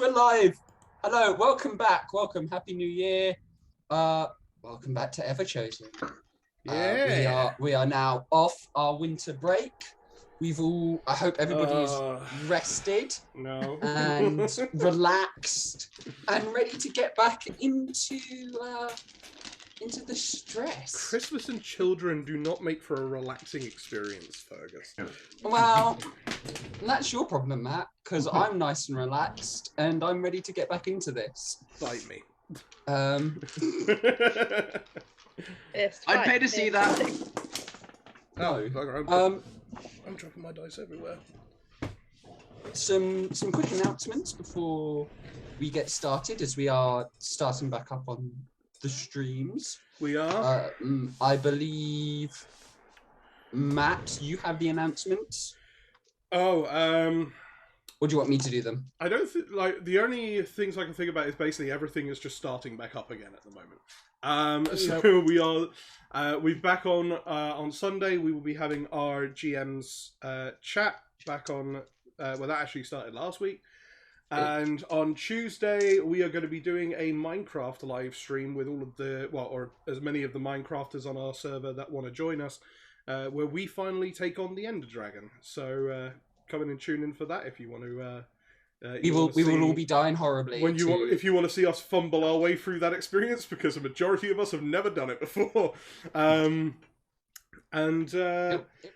we're live. Hello, welcome back. Welcome, Happy New Year. Welcome back to Everchosen. Yeah. We are now off our winter break. I hope everybody's rested and relaxed and ready to get back into the stress. Christmas and children do not make for a relaxing experience, Feargus. Well, that's your problem, Matt, because I'm nice and relaxed and I'm ready to get back into this. Bite me. I'd pay to see that. No. I'm dropping my dice everywhere. Some quick announcements before we get started, as we are starting back up on the streams. We are. I believe, Matt, you have the announcements. Oh, Or do you want me to do them? I don't think, the only things I can think about is basically everything is just starting back up again at the moment. So we're back on Sunday. We will be having our GM's chat back on, that actually started last week. And on Tuesday, we are going to be doing a Minecraft live stream with all of or as many of the Minecrafters on our server that want to join us, where we finally take on the Ender Dragon. So come in and tune in for that if you want to. We will all be dying horribly. If you want to see us fumble our way through that experience, because a majority of us have never done it before. There'll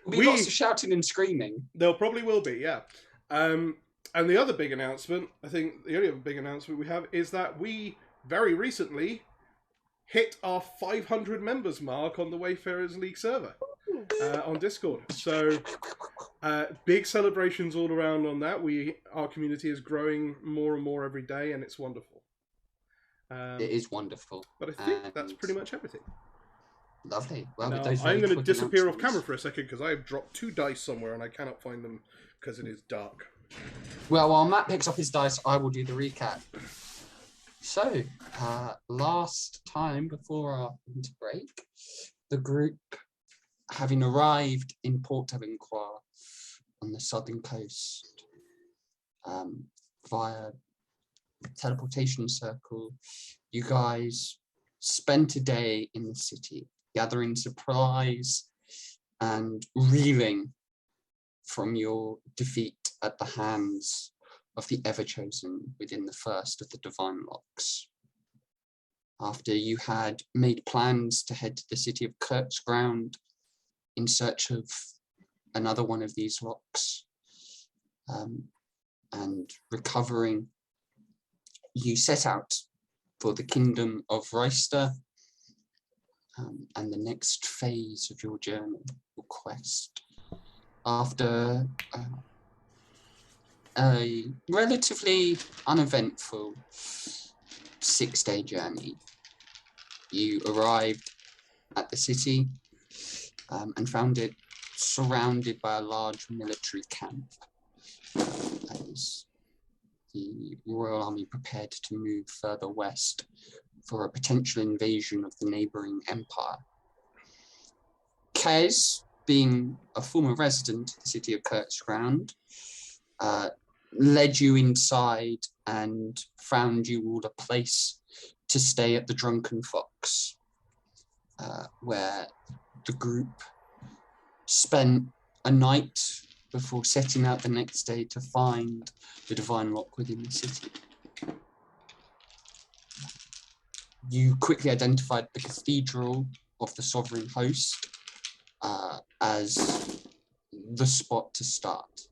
be lots of shouting and screaming. There probably will be, yeah. And the other big announcement, I think the only other big announcement we have is that we very recently hit our 500 members mark on the Wayfarers League server on Discord. So big celebrations all around on that. Our community is growing more and more every day, and it's wonderful. It is wonderful. But I think that's pretty much everything. Lovely. Well, now, I'm going to disappear off camera for a second because I have dropped 2 dice somewhere and I cannot find them because it is dark. Well, while Matt picks up his dice, I will do the recap. So, last time before our winter break, the group, having arrived in Port Avenqua on the southern coast via teleportation circle, you guys spent a day in the city gathering supplies and reeling from your defeat at the hands of the Everchosen within the first of the Divine Locks. After you had made plans to head to the city of Kurtzground in search of another one of these locks and recovering, you set out for the kingdom of Reister and the next phase of your journey, your quest. After a relatively uneventful 6-day journey, you arrived at the city and found it surrounded by a large military camp as the Royal Army prepared to move further west for a potential invasion of the neighbouring empire. Kez, being a former resident of the city of Kurtzground, led you inside and found you all a place to stay at the Drunken Fox, where the group spent a night before setting out the next day to find the Divine Lock within the city. You quickly identified the Cathedral of the Sovereign Host as the spot to start.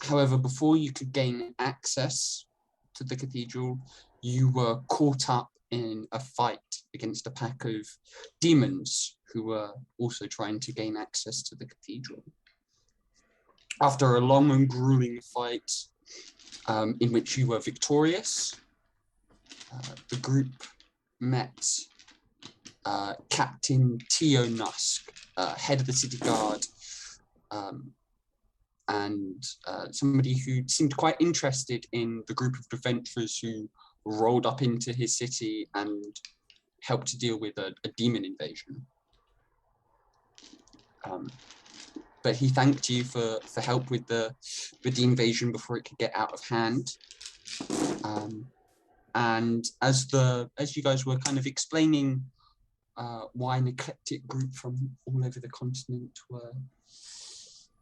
However, before you could gain access to the cathedral, you were caught up in a fight against a pack of demons who were also trying to gain access to the cathedral. After a long and grueling fight in which you were victorious, the group met Captain Tio Nusk, head of the city guard, and somebody who seemed quite interested in the group of adventurers who rolled up into his city and helped to deal with a demon invasion. but he thanked you for help with the invasion before it could get out of hand. And as you guys were kind of explaining why an eclectic group from all over the continent were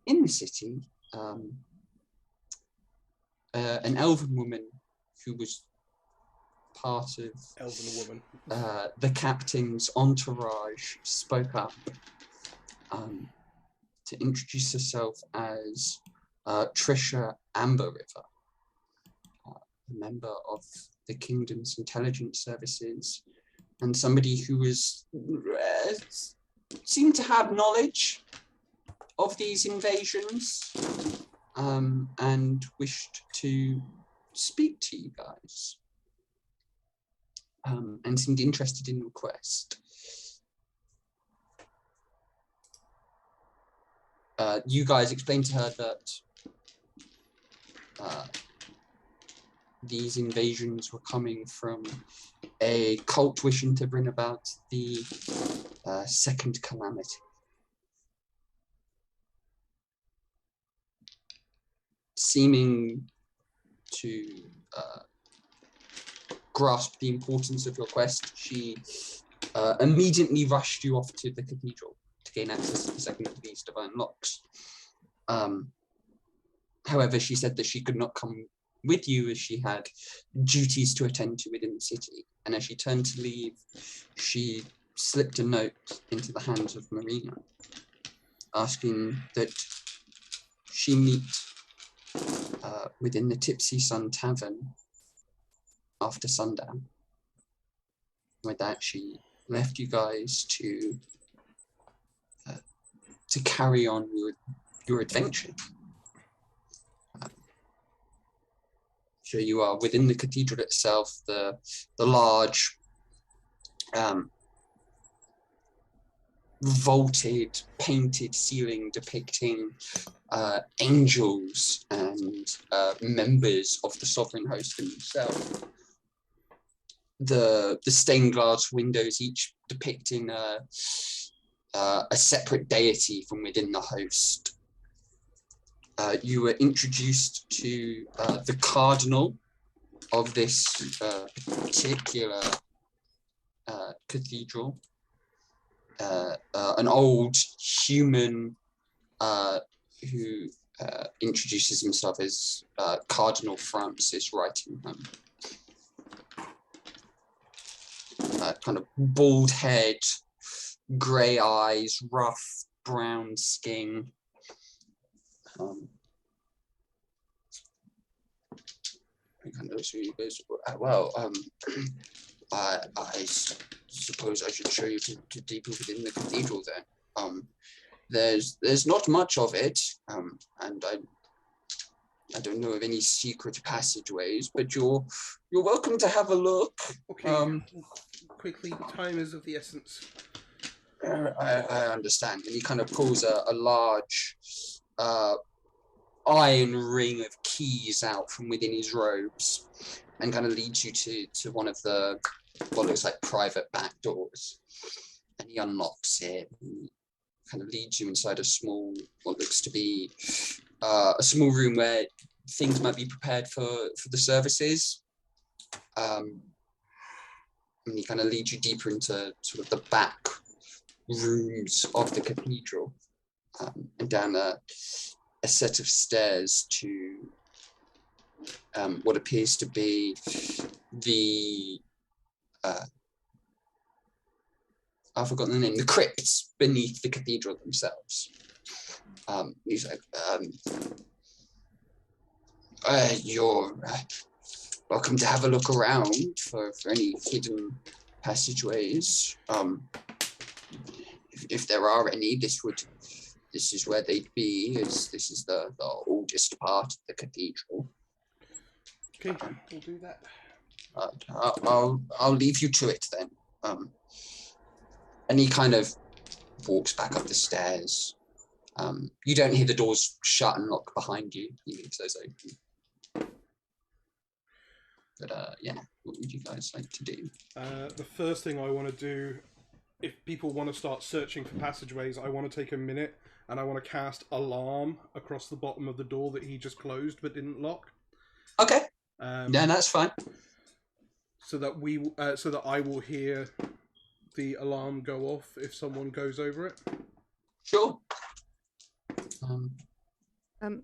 in the city, an elven woman who was part of the captain's entourage spoke up to introduce herself as Trisha Amber River, a member of the Kingdom's intelligence services, and somebody who was seemed to have knowledge of these invasions, and wished to speak to you guys, and seemed interested in the request. You guys explained to her that these invasions were coming from a cult wishing to bring about the second calamity. Seeming to grasp the importance of your quest, she immediately rushed you off to the cathedral to gain access to the second of these divine locks. However, she said that she could not come with you as she had duties to attend to within the city. And as she turned to leave, she slipped a note into the hands of Marina, asking that she meet within the Tipsy Sun Tavern after sundown. With that, she left you guys to carry on your adventure. So you are within the cathedral itself, the large vaulted, painted ceiling depicting angels and members of the sovereign host himself. The stained glass windows, each depicting a separate deity from within the host. You were introduced to the cardinal of this particular cathedral, an old human who introduces himself as Cardinal Francis Wrightingham. Kind of bald head, grey eyes, rough brown skin. I suppose I should show you to deeper within the cathedral then. There's not much of it, and I don't know of any secret passageways, but you're welcome to have a look. Okay. Quickly, time is of the essence. I understand. And he kind of pulls a large iron ring of keys out from within his robes and kind of leads you to one of the what looks like private back doors. And he unlocks it and kind of leads you inside a small, what looks to be a small room where things might be prepared for the services. And he kind of leads you deeper into sort of the back rooms of the cathedral, and down a set of stairs to what appears to be the I've forgotten the name, the crypts beneath the cathedral themselves. He's like, you're welcome to have a look around for any hidden passageways. If there are any, this is where they'd be, as this is the oldest part of the cathedral. Okay, we'll do that. I'll leave you to it then. And he kind of walks back up the stairs. You don't hear the doors shut and lock behind you. He leaves those open. But yeah, what would you guys like to do? The first thing I want to do, if people want to start searching for passageways, I want to take a minute and I want to cast Alarm across the bottom of the door that he just closed but didn't lock. Okay. Yeah, that's fine. So that I will hear the alarm go off if someone goes over it. Sure.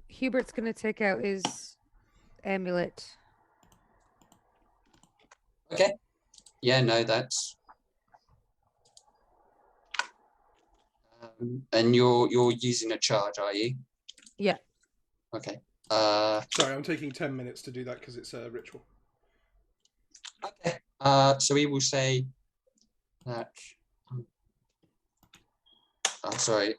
Hubert's gonna take out his amulet. Okay. Yeah, no, that's. And you're using a charge, are you? Yeah. Okay. Sorry, I'm taking 10 minutes to do that because it's a ritual. Okay. So we will say that. Sorry,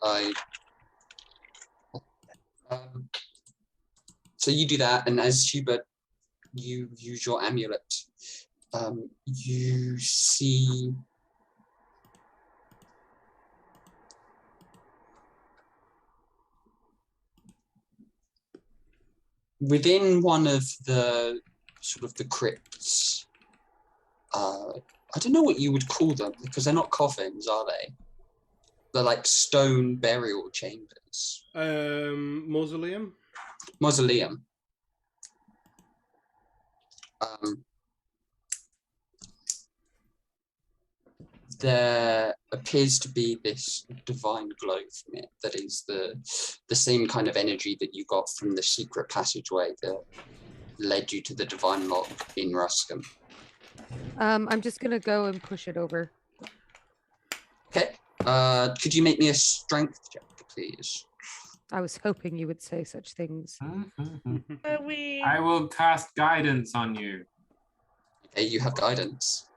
so you do that, and as Hubert, you use your amulet. You see. Within one of the sort of the crypts, I don't know what you would call them because they're not coffins, are they? They're like stone burial chambers. Mausoleum? Mausoleum. There appears to be this divine glow from it that is the same kind of energy that you got from the secret passageway that led you to the divine lock in Ruscombe. I'm just gonna go and push it over. Okay. Could you make me a strength check, please? I was hoping you would say such things. I will cast guidance on you. Okay, you have guidance.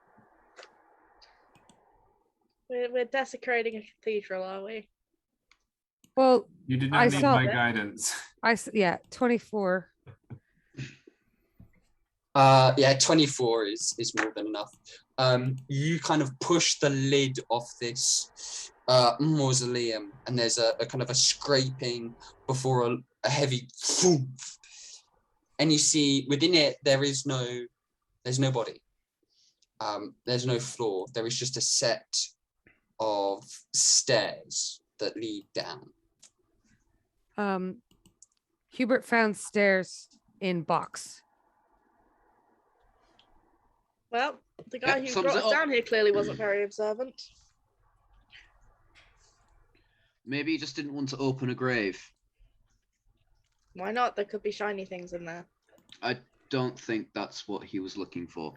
We're desecrating a cathedral, are we? Well, You did not need my guidance. 24. Yeah, 24 is more than enough. You kind of push the lid off this mausoleum, and there's a kind of a scraping before a heavy thump. And you see within it there's no body. There's no floor. There is just a set of stairs that lead down. Hubert found stairs in box. Well, the guy who brought us down here clearly wasn't very observant. Maybe he just didn't want to open a grave. Why not? There could be shiny things in there. I don't think that's what he was looking for.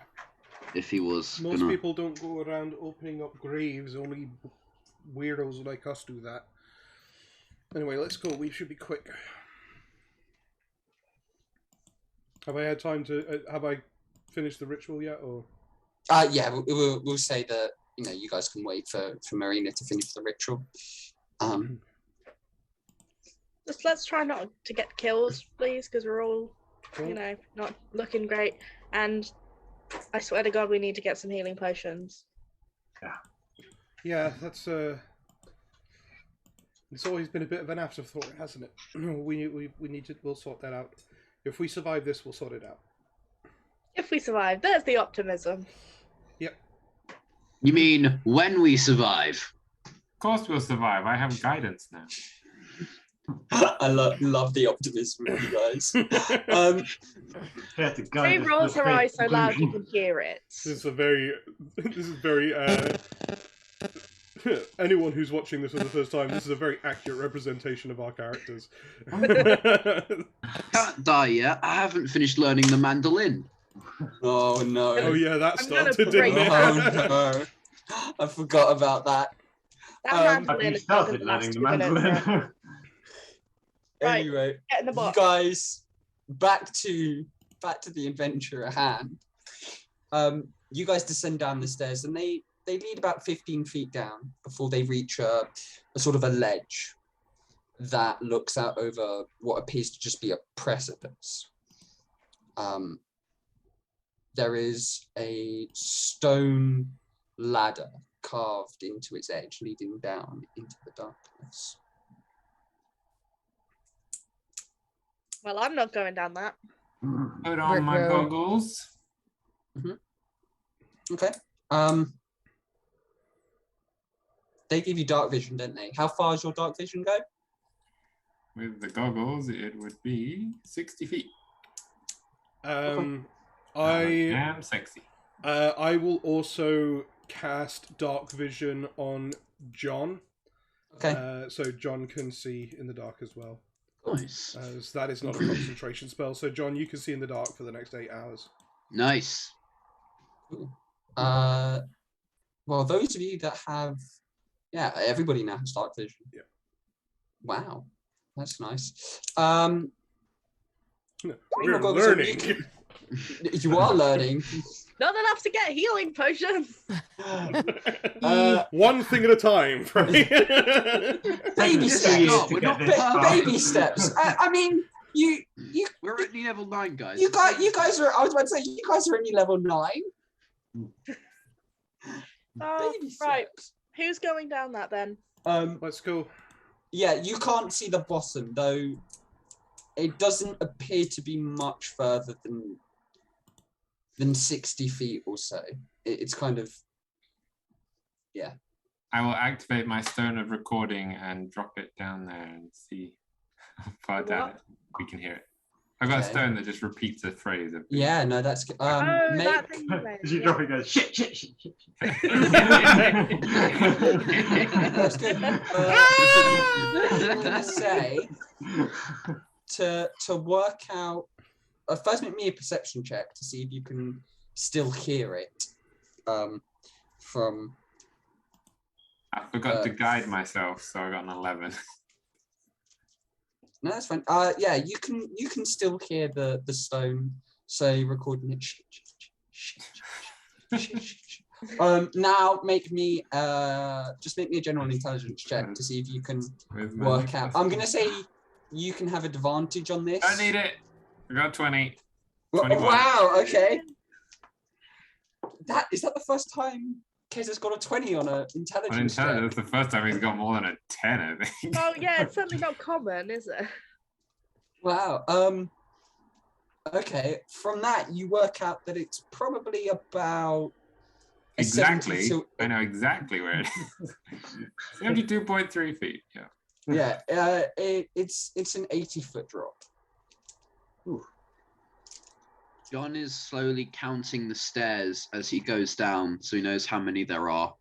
If he was Most people don't go around opening up graves, only weirdos like us do that. Anyway, let's go. We should be quick. Have I had time to... have I finished the ritual yet, or...? Yeah, we'll say that, you guys can wait for Marina to finish the ritual. Just let's try not to get killed, please, because we're all, not looking great. And I swear to God, we need to get some healing potions. Yeah, that's it's always been a bit of an afterthought, hasn't it? We'll sort that out. If we survive this, we'll sort it out. If we survive, there's the optimism. Yep. You mean when we survive? Of course we'll survive. I have guidance now. I love the optimism of you guys. Say rolls her eyes so loud you can hear it. This is very anyone who's watching this for the first time, this is a very accurate representation of our characters. Can't die yet. I haven't finished learning the mandolin. Oh no. Oh yeah, that started, didn't it? Oh no. I forgot about that. Have you started learning the mandolin? Right, anyway, get in the box. You guys, back to the adventure at hand. You guys descend down the stairs, and they lead about 15 feet down before they reach a sort of a ledge that looks out over what appears to just be a precipice. There is a stone ladder carved into its edge, leading down into the darkness. Well, I'm not going down that. Put on my goggles. Okay. They give you dark vision, don't they? How far does your dark vision go? With the goggles, it would be 60 feet. I am sexy. I will also cast Dark Vision on John. Okay. So John can see in the dark as well. Nice. As that is not a concentration spell. So John, you can see in the dark for the next 8 hours. Nice. Cool. Well, those of you that have, everybody now has dark vision. Yeah. Wow, that's nice. We're learning. You are learning. Not enough to get healing potions. One thing at a time, right? Baby steps. Baby steps. I mean, you. We're only level 9, guys. You guys are. I was about to say, you guys are only level 9. Baby right. steps. Who's going down that then? Let's go. Yeah, you can't see the bottom though. It doesn't appear to be much further than 60 feet or so. It's kind of, yeah. I will activate my stone of recording and drop it down there and see how far down we can hear it. I've got a stone that just repeats a phrase. Yeah, no, that's good. That thing you drop it, goes shit, shit, shit, shit. That's good. I'm gonna say to work out. First, make me a perception check to see if you can still hear it. From. I forgot to guide myself, so I got an 11. No, that's fine. Yeah, you can still hear the stone. So you're recording it. Now make me just make me a general intelligence check to see if you can work out. I'm gonna say you can have advantage on this. I need it. I got 20. Wow. Okay. Is that the first time Kez has got a 20 on an intelligence check? That's the first time he's got more than a 10, I think. Oh yeah, it's certainly not common, is it? Wow. Okay. From that, you work out that it's probably about exactly. I know exactly where it is. 72.3 feet. Yeah. Yeah. It's an 80-foot drop. Ooh. John is slowly counting the stairs as he goes down, so he knows how many there are.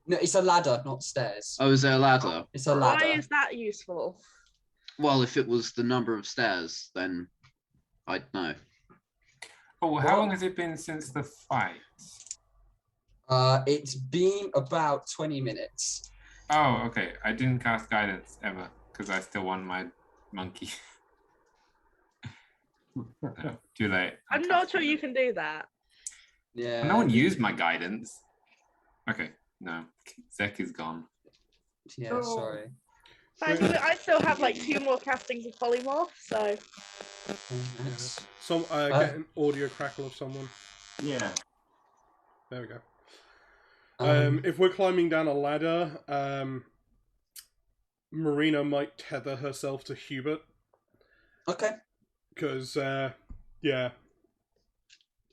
No, it's a ladder, not stairs. Oh, is there a ladder? It's a ladder. Why is that useful? Well, if it was the number of stairs, then I'd know. Oh, how long has it been since the fight? It's been about 20 minutes. Oh, okay. I didn't cast guidance ever because I still want my monkey. No, too late. I'm not sure you can do that. Yeah. No one used my guidance. Okay, no. Zek is gone. Yeah, sorry. I still have like 2 more castings of polymorph, so. Get an audio crackle of someone. Yeah. There we go. If we're climbing down a ladder, Marina might tether herself to Hubert. Okay. Because, yeah.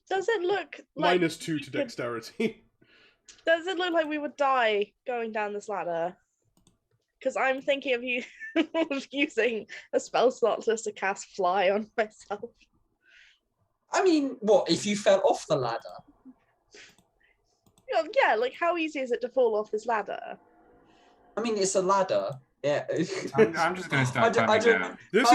Does it look like... -2 to dexterity. Does it look like we would die going down this ladder? Because I'm thinking of you of using a spell slot just to cast fly on myself. I mean, what, if you fell off the ladder? Yeah, like how easy is it to fall off this ladder? I mean, it's a ladder. Yeah. I'm just going to start climbing down. This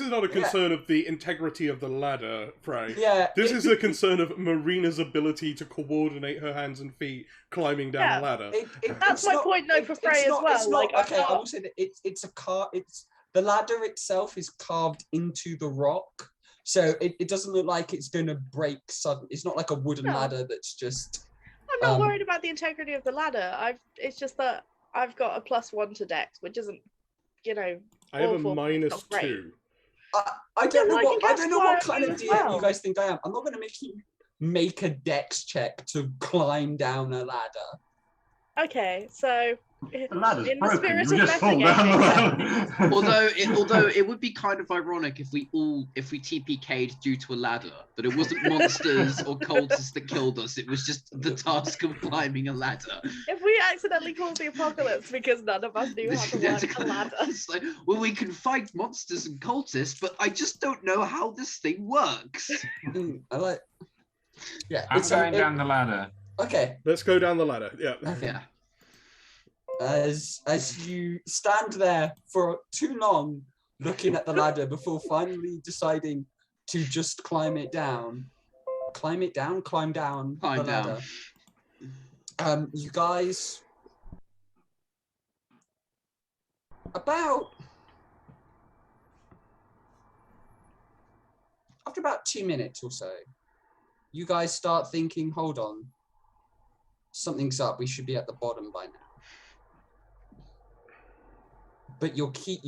is not a concern of the integrity of the ladder, Frey. Yeah. This is a concern of Marina's ability to coordinate her hands and feet climbing down a ladder. That's my point, though, for Frey as well. Okay, I will say that it's the ladder itself is carved into the rock, so it doesn't look like it's going to break suddenly. It's not like a wooden ladder that's just. I'm not worried about the integrity of the ladder. It's just that I've got a +1 to dex, which isn't, I have a -2. I don't know what kind of DM you guys think I am. I'm not going to make you make a dex check to climb down a ladder. Okay, so The ladder's In the broken. spirit You of just fall down the metagaming. ladder. Although it would be kind of ironic if we TPK'd due to a ladder, but it wasn't monsters or cultists that killed us. It was just the task of climbing a ladder. If we accidentally caused the apocalypse because none of us knew how to work a ladder. It's like, well, we can fight monsters and cultists, but I just don't know how this thing works. I like. Yeah, I'm going down the ladder. Okay. Let's go down the ladder. Yeah. Okay. Yeah. As you stand there for too long, looking at the ladder before finally deciding to just climb down the ladder. You guys after about 2 minutes or so, you guys start thinking, hold on, something's up, we should be at the bottom by now. But you keep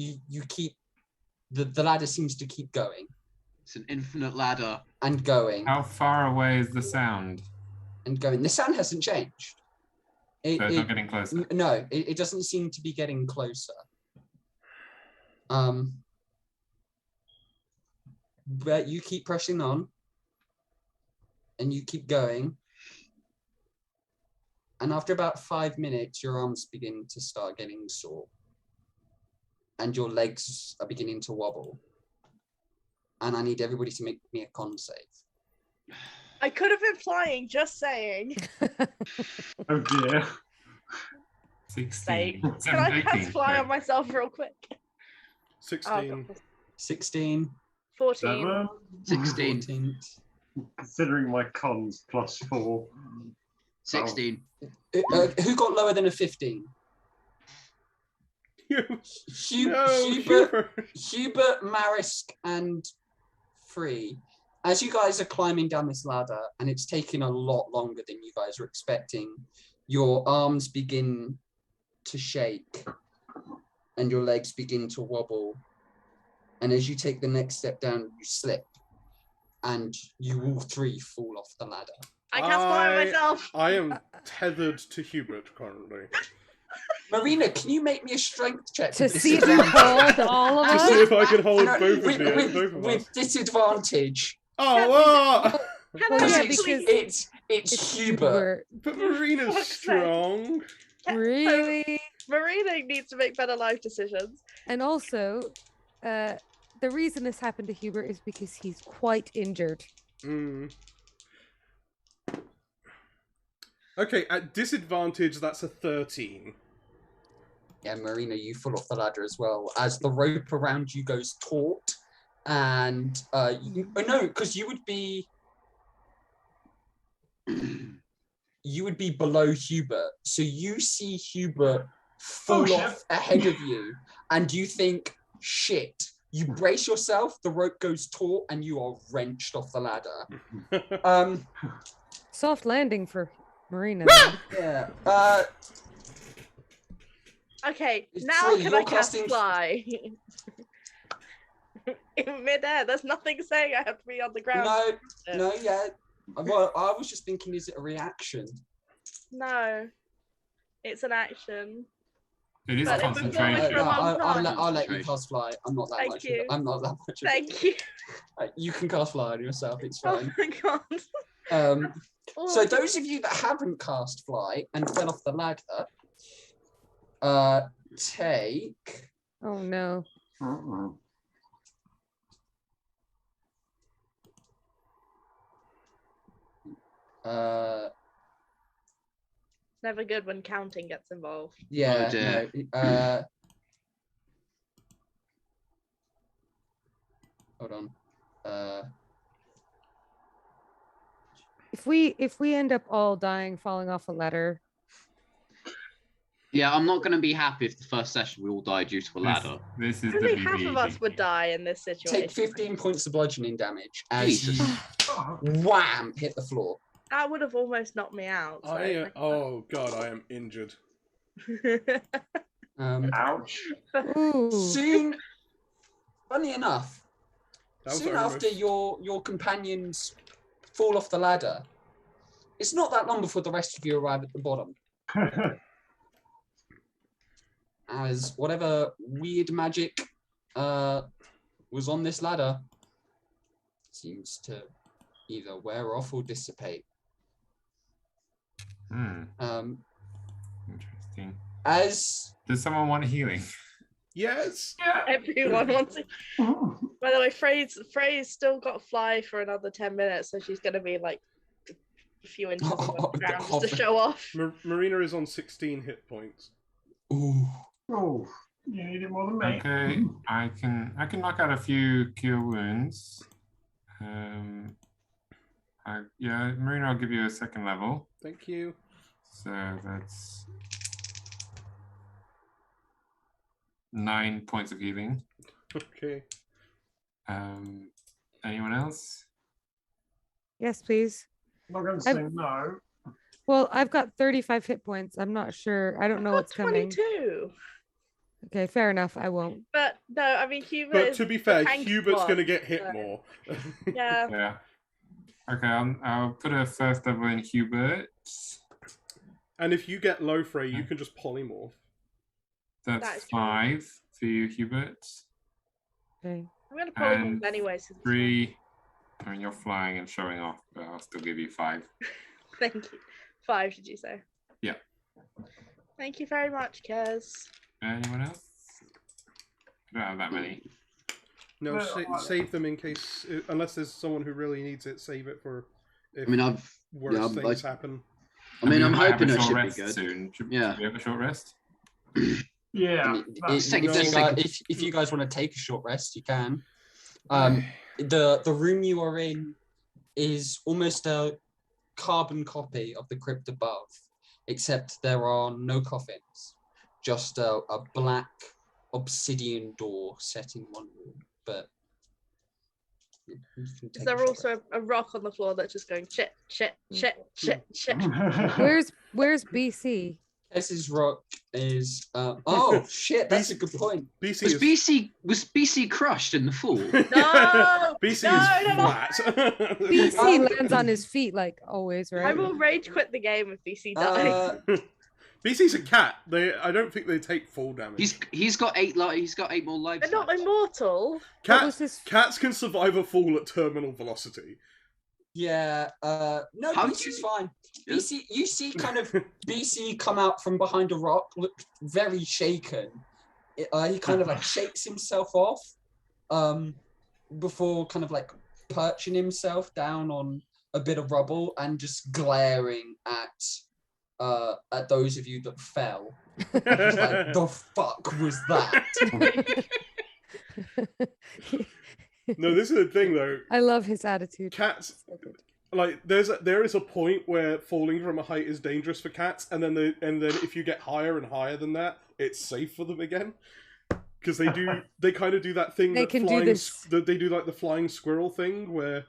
the ladder seems to keep going. It's an infinite ladder. And going. How far away is the sound? And going. The sound hasn't changed. So it's not getting closer. No, it doesn't seem to be getting closer. But you keep pressing on. And you keep going. And after about 5 minutes, your arms begin to start getting sore. And your legs are beginning to wobble. And I need everybody to make me a con save. I could have been flying, just saying. Oh dear. 16. Can I cast fly on myself real quick? 16. 16. 14. 16. 14. Considering my cons +4. 16. Who got lower than a 15? Hubert, Marisk, and Free. As you guys are climbing down this ladder, and it's taking a lot longer than you guys were expecting, your arms begin to shake, and your legs begin to wobble. And as you take the next step down, you slip, and you all three fall off the ladder. I cast fly on myself. I am tethered to Hubert currently. Marina, can you make me a strength check To see if you hold all of To us? see if I can hold No, both of you. Both of us. with disadvantage. Oh, what? Can Well, I yeah, actually- because It's Hubert. But Marina's Fuck's sake. strong. Really? Marina needs to make better life decisions. And also, the reason this happened to Hubert is because he's quite injured. Mm. Okay, at disadvantage, that's a 13. Yeah, Marina, you fall off the ladder as well as the rope around you goes taut, and because you would be below Hubert, so you see Hubert fall off ahead of you, and you think, shit. You brace yourself, the rope goes taut, and you are wrenched off the ladder. Soft landing for Marina. Yeah. Okay, It's now free, can you're I cast casting- fly? In midair, there's nothing saying I have to be on the ground. No, yeah. Well, I was just thinking, is it a reaction? No, it's an action. It is But if we've done it for a concentration. long time. I'll let you cast fly. I'm not that Thank much. you. I'm not that much. Thank you. You can cast fly on yourself. It's Oh fine. my god. So those of you that haven't cast fly and fell off the ladder, take. Oh no. It's never good when counting gets involved. Yeah. Oh, dear. No, hold on. If we end up all dying, falling off a ladder, Yeah, I'm not going to be happy if the first session we all die due to a ladder. This is Only the half of us would die in this situation. Take 15 points of bludgeoning damage as Jesus. you wham hit the floor. That would have almost knocked me out. So Oh god, I am injured. Ouch. ooh, Soon, funny enough, That was soon almost- after your companions fall off the ladder, it's not that long before the rest of you arrive at the bottom. as whatever weird magic was on this ladder seems to either wear off or dissipate. Interesting. As Does someone want healing? Yes. Everyone wants it. By the way, Frey's still got fly for another 10 minutes, so she's gonna be like a few inches above the ground just to show off. Marina is on 16 hit points. ooh, Oh, you need it more than me. Okay, I can knock out a few cure wounds. Yeah, Marina, I'll give you a second level. Thank you. So that's 9 points of healing. Okay. Anyone else? Yes, please. I'm not going to say no. Well, I've got 35 hit points. I'm not sure. I don't know what's coming. 22. Okay, fair enough. I won't. But no, I mean Hubert. But is to be the fair, tanky Hubert's one, going to get hit so- more. Yeah. Yeah. Okay, I'll put a first level in Hubert. And if you get low Frey, you can just polymorph. That's That is true. 5 for you, Hubert. Okay. I'm gonna probably And move anyway. Since 3. I mean, you're flying and showing off, but I'll still give you 5. Thank you. 5, did you say? Yeah. Thank you very much, Kez. Anyone else? I don't have that many. No, No, save them in case, unless there's someone who really needs it, save it for if I mean, worse things happen. I mean, I'm We might have hoping a it short should be rest good. soon. Should Yeah. we have a short rest? Yeah. if you guys want to take a short rest, you can. The room you are in is almost a carbon copy of the crypt above, except there are no coffins, just a black obsidian door set in one room. But you can take Is a there short also rest. a rock on the floor that's just going shit, shit, shit, shit, shit? Where's BC? Kes's rock is oh shit, that's a good point. BC Was is BC crushed in the fall? No! BC No, is no, no. flat. BC lands on his feet like always, I right? will rage quit the game if BC dies. BC's a cat. I don't think they take fall damage. He's got 8 he's got 8 more lives. They're not left. immortal. What was his- Cats can survive a fall at terminal velocity. Yeah, no, How BC's do you- fine. Yeah. BC, you see kind of BC come out from behind a rock, look very shaken. He kind of like shakes himself off before kind of like perching himself down on a bit of rubble and just glaring at those of you that fell. He's like, the fuck was that? No, this is the thing though. I love his attitude. Cats, So good. like, there is a point where falling from a height is dangerous for cats, and then if you get higher and higher than that, it's safe for them again. Because they kind of do that thing They that can do flying, this. that they do like the flying squirrel thing where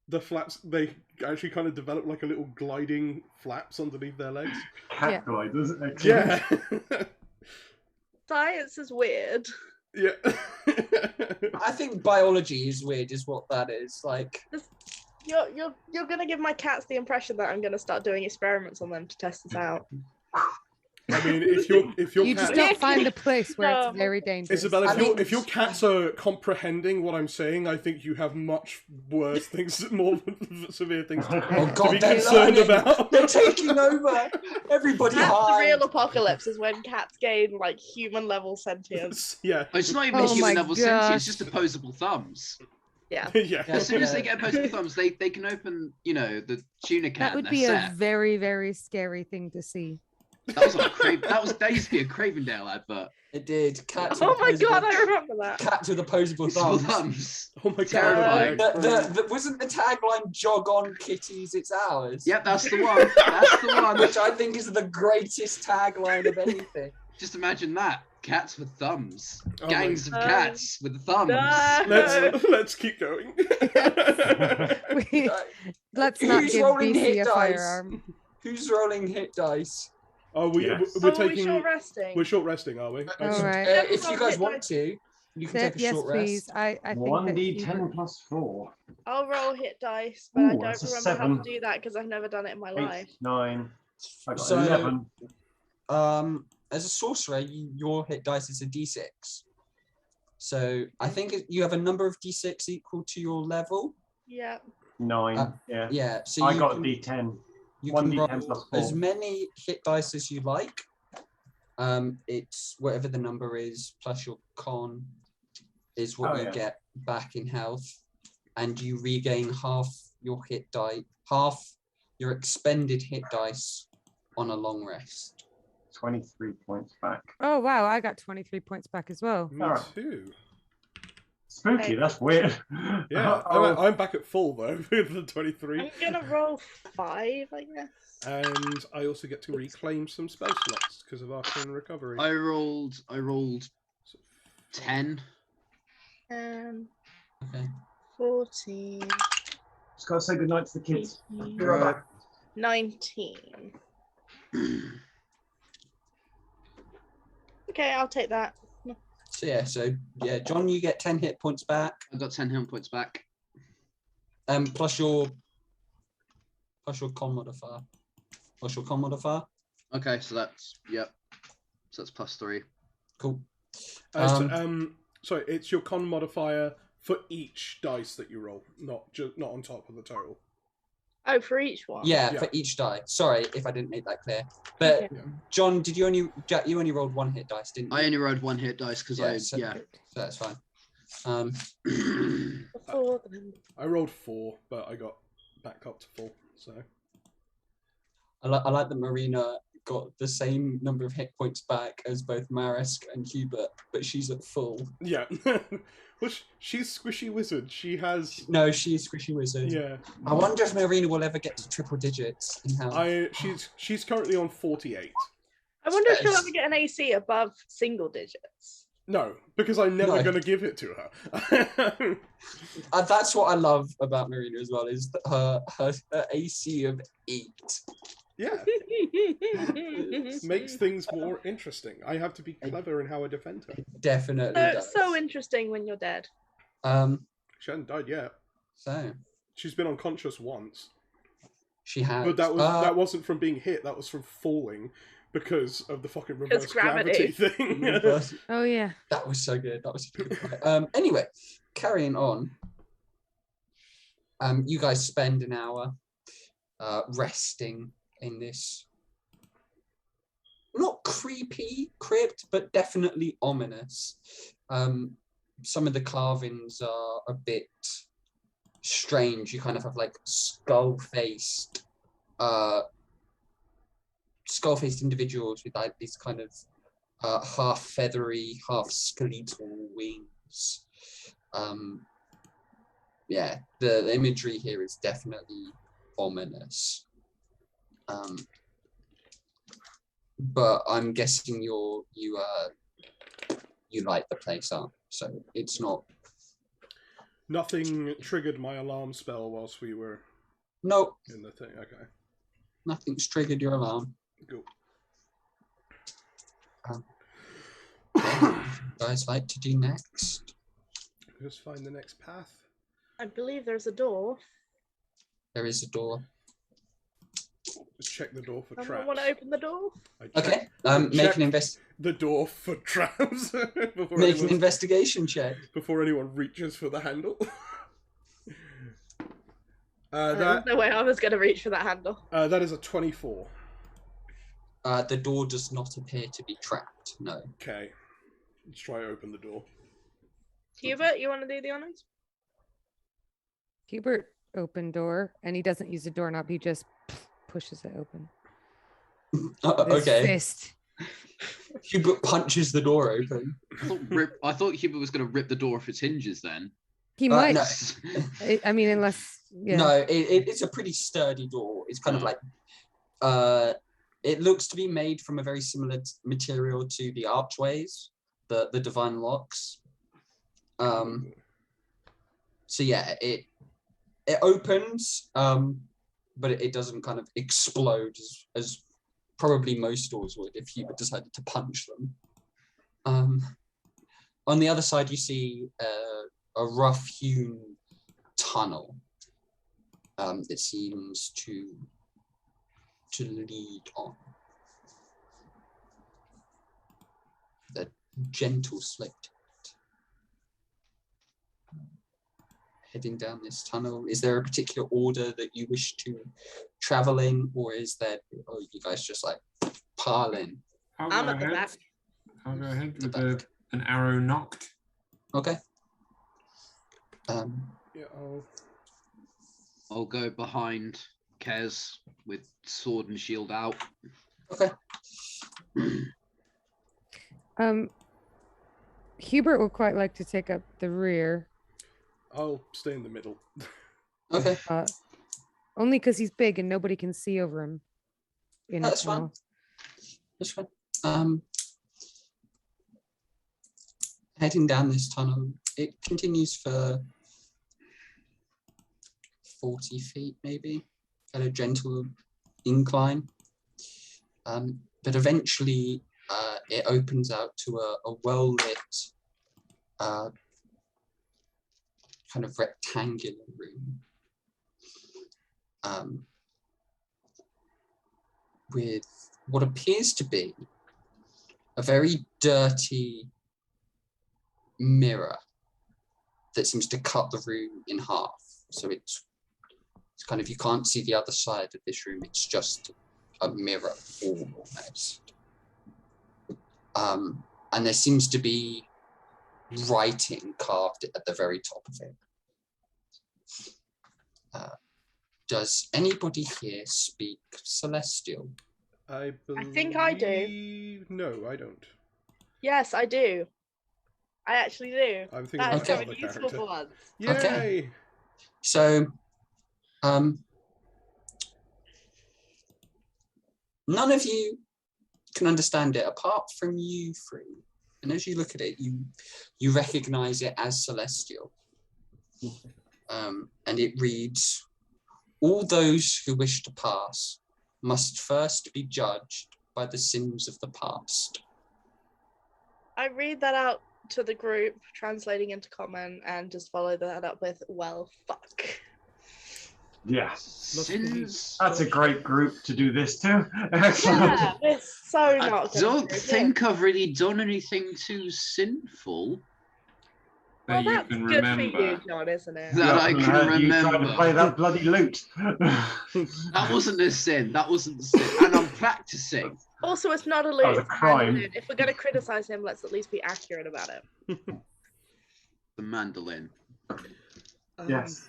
the flaps, they actually kind of develop like a little gliding flaps underneath their legs. Cat Yeah. gliders. Excellent. Yeah. Science is weird. Yeah. I think biology is weird, is what that is. Like, You're gonna give my cats the impression that I'm gonna start doing experiments on them to test this out. I mean, if your You cat, just don't find a place where No. it's very dangerous. Isabella, I mean- if your cats are comprehending what I'm saying, I think you have much worse things, more severe things oh to god, be they're concerned learning. about. They're taking over. Everybody That's the hide. real apocalypse is when cats gain like human level sentience. Yeah. Oh, it's not even Oh a human my level sentience, it's gosh. just opposable thumbs. Yeah. Yeah. As soon as they get opposable thumbs, they can open, the tuna can. That would they're be a set. very, very scary thing to see. That was on a that used to be a Cravendale advert. It did. Cats Oh with my opposable- god, I remember that. Cats with opposable Opposable thumbs. thumbs. Oh my Terrifying. god. Wasn't the tagline "Jog on, kitties, it's ours"? Yep, that's the one. That's the one. Which I think is the greatest tagline of anything. Just imagine that. Cats with thumbs. Oh my- Gangs of cats with thumbs. No. Let's keep going. We- Let's not Who's give rolling BC hit a dice? firearm. Who's rolling hit dice? Oh, Yes. we're Are we taking. short resting? We're short resting, are we? All Okay. right. If you guys want to, you can take a Yes, short please. rest. I think that 1d10 plus 4. I'll roll hit dice, but I Ooh, don't that's a remember how 7. to do that because I've never done it in my 8, life. 9. I got So- 11. as a sorcerer, your hit dice is a d6. So I think you have a number of d6 equal to your level. Yeah. 9. Yeah. Yeah. So I got a d10. You One can d10 roll plus 4. as many hit dice as you like. It's whatever the number is plus your con is what you get back in health, and you regain half your hit die, half your expended hit dice on a long rest. 23 points back. Oh wow, I got 23 points back as well. Me Alright. too. Spooky, that's weird. Yeah, I'm back at full though with the 23. I'm gonna roll 5, I guess. And I also get to reclaim some spell slots because of Arcane Recovery. I rolled 10. Okay. 14. Just gotta say goodnight to the kids. 18, Be right back. 19. Okay, I'll take that. So yeah, John, you get 10 hit points back. I got 10 hit points back. Plus your con modifier. Plus your con modifier. Okay, so that's So that's +3. Cool. Sorry, it's your con modifier for each dice that you roll, not on top of the total. Oh, for each one? Yeah, for each die. Sorry if I didn't make that clear. But Okay. John, Jack, you only rolled 1 hit dice, didn't you? I only rolled 1 hit dice because So that's fine. I rolled 4, but I got back up to full. So I like that Marina got the same number of hit points back as both Marisk and Hubert, but she's at full. yeah. Well, she's Squishy Wizard. She has... No, she's Squishy Wizard. Yeah. I wonder if Marina will ever get to triple digits in health. She's currently on 48. I wonder if she'll ever get an AC above single digits. No, because I'm never going to give it to her. That's what I love about Marina as well, is her AC of 8. Yeah. Makes things more interesting. I have to be clever in how I defend her. Definitely does. So interesting when you're dead. She hasn't died yet. So she's been unconscious once. She has. But that wasn't from being hit, that was from falling because of the fucking reverse gravity thing. Oh yeah. That was so good. That was so good. Anyway, carrying on. You guys spend an hour resting in this not creepy crypt, but definitely ominous. Some of the carvings are a bit strange. You kind of have like skull-faced individuals with like these kind of half feathery, half skeletal wings. Yeah, the imagery here is definitely ominous. But I'm guessing you light the place up, so it's not. Nothing triggered my alarm spell whilst we were. Nope. In the thing. Okay. Nothing's triggered your alarm. Cool. What would you guys like to do next? Just find the next path. I believe there's a door. There is a door. Just check the door for Someone traps. want to open the door? Okay. Make an the door for traps. Make an investigation check before anyone reaches for the handle. There's no way I was going to reach for that handle. That is a 24. The door does not appear to be trapped. No. Okay. Let's try to open the door. Hubert, you want to do the honors? Hubert opened door, and he doesn't use a doorknob. He just pushes it open. With his Okay. fist. Hubert punches the door open. I thought Hubert was going to rip the door off its hinges then. He might. No. I mean, unless. Yeah. No, it's a pretty sturdy door. It's kind of like, it looks to be made from a very similar material to the archways, the divine locks. So yeah, it opens, but it doesn't kind of explode as probably most doors would if Hubert decided to punch them. On the other side, you see a rough-hewn tunnel. It seems to lead on. gentle slope to it. Heading down this tunnel, is there a particular order that you wish to travel in, or is there, or you guys just like pile in? I'll I'm go at the ahead. back. I'll go ahead The with back. an arrow knocked. Okay. Yeah, I'll go behind Kez with sword and shield out. Okay. Hubert would quite like to take up the rear, I'll stay in the middle. Okay. only because he's big and nobody can see over him. In a That's fine. tunnel. That's fine. Heading down this tunnel, it continues for 40 feet maybe, at a gentle incline. But eventually it opens out to a well-lit kind of rectangular room with what appears to be a very dirty mirror that seems to cut the room in half. So it's kind of, you can't see the other side of this room. It's just a mirror almost. And there seems to be writing carved at the very top of it. Does anybody here speak Celestial? I think I do. No, I don't. Yes, I do. I actually do. I'm thinking That is of something another useful character. for once. Yay! Okay. So, none of you can understand it apart from you three. And as you look at it, you recognize it as Celestial. And it reads, all those who wish to pass must first be judged by the sins of the past. I read that out to the group, translating into common, and just follow that up with, well, fuck. Yeah, Sins. that's a great group to do this to. Excellent. Yeah, it's so I not good. don't think I've really done anything too sinful Well, That you that's can good remember. for you, John, isn't it? that I can You tried to remember. play that bloody lute. That wasn't a sin. That wasn't a sin. And I'm practicing. Also, it's not a That was loot. a crime. If we're going to criticize him, let's at least be accurate about it. The mandolin. Yes.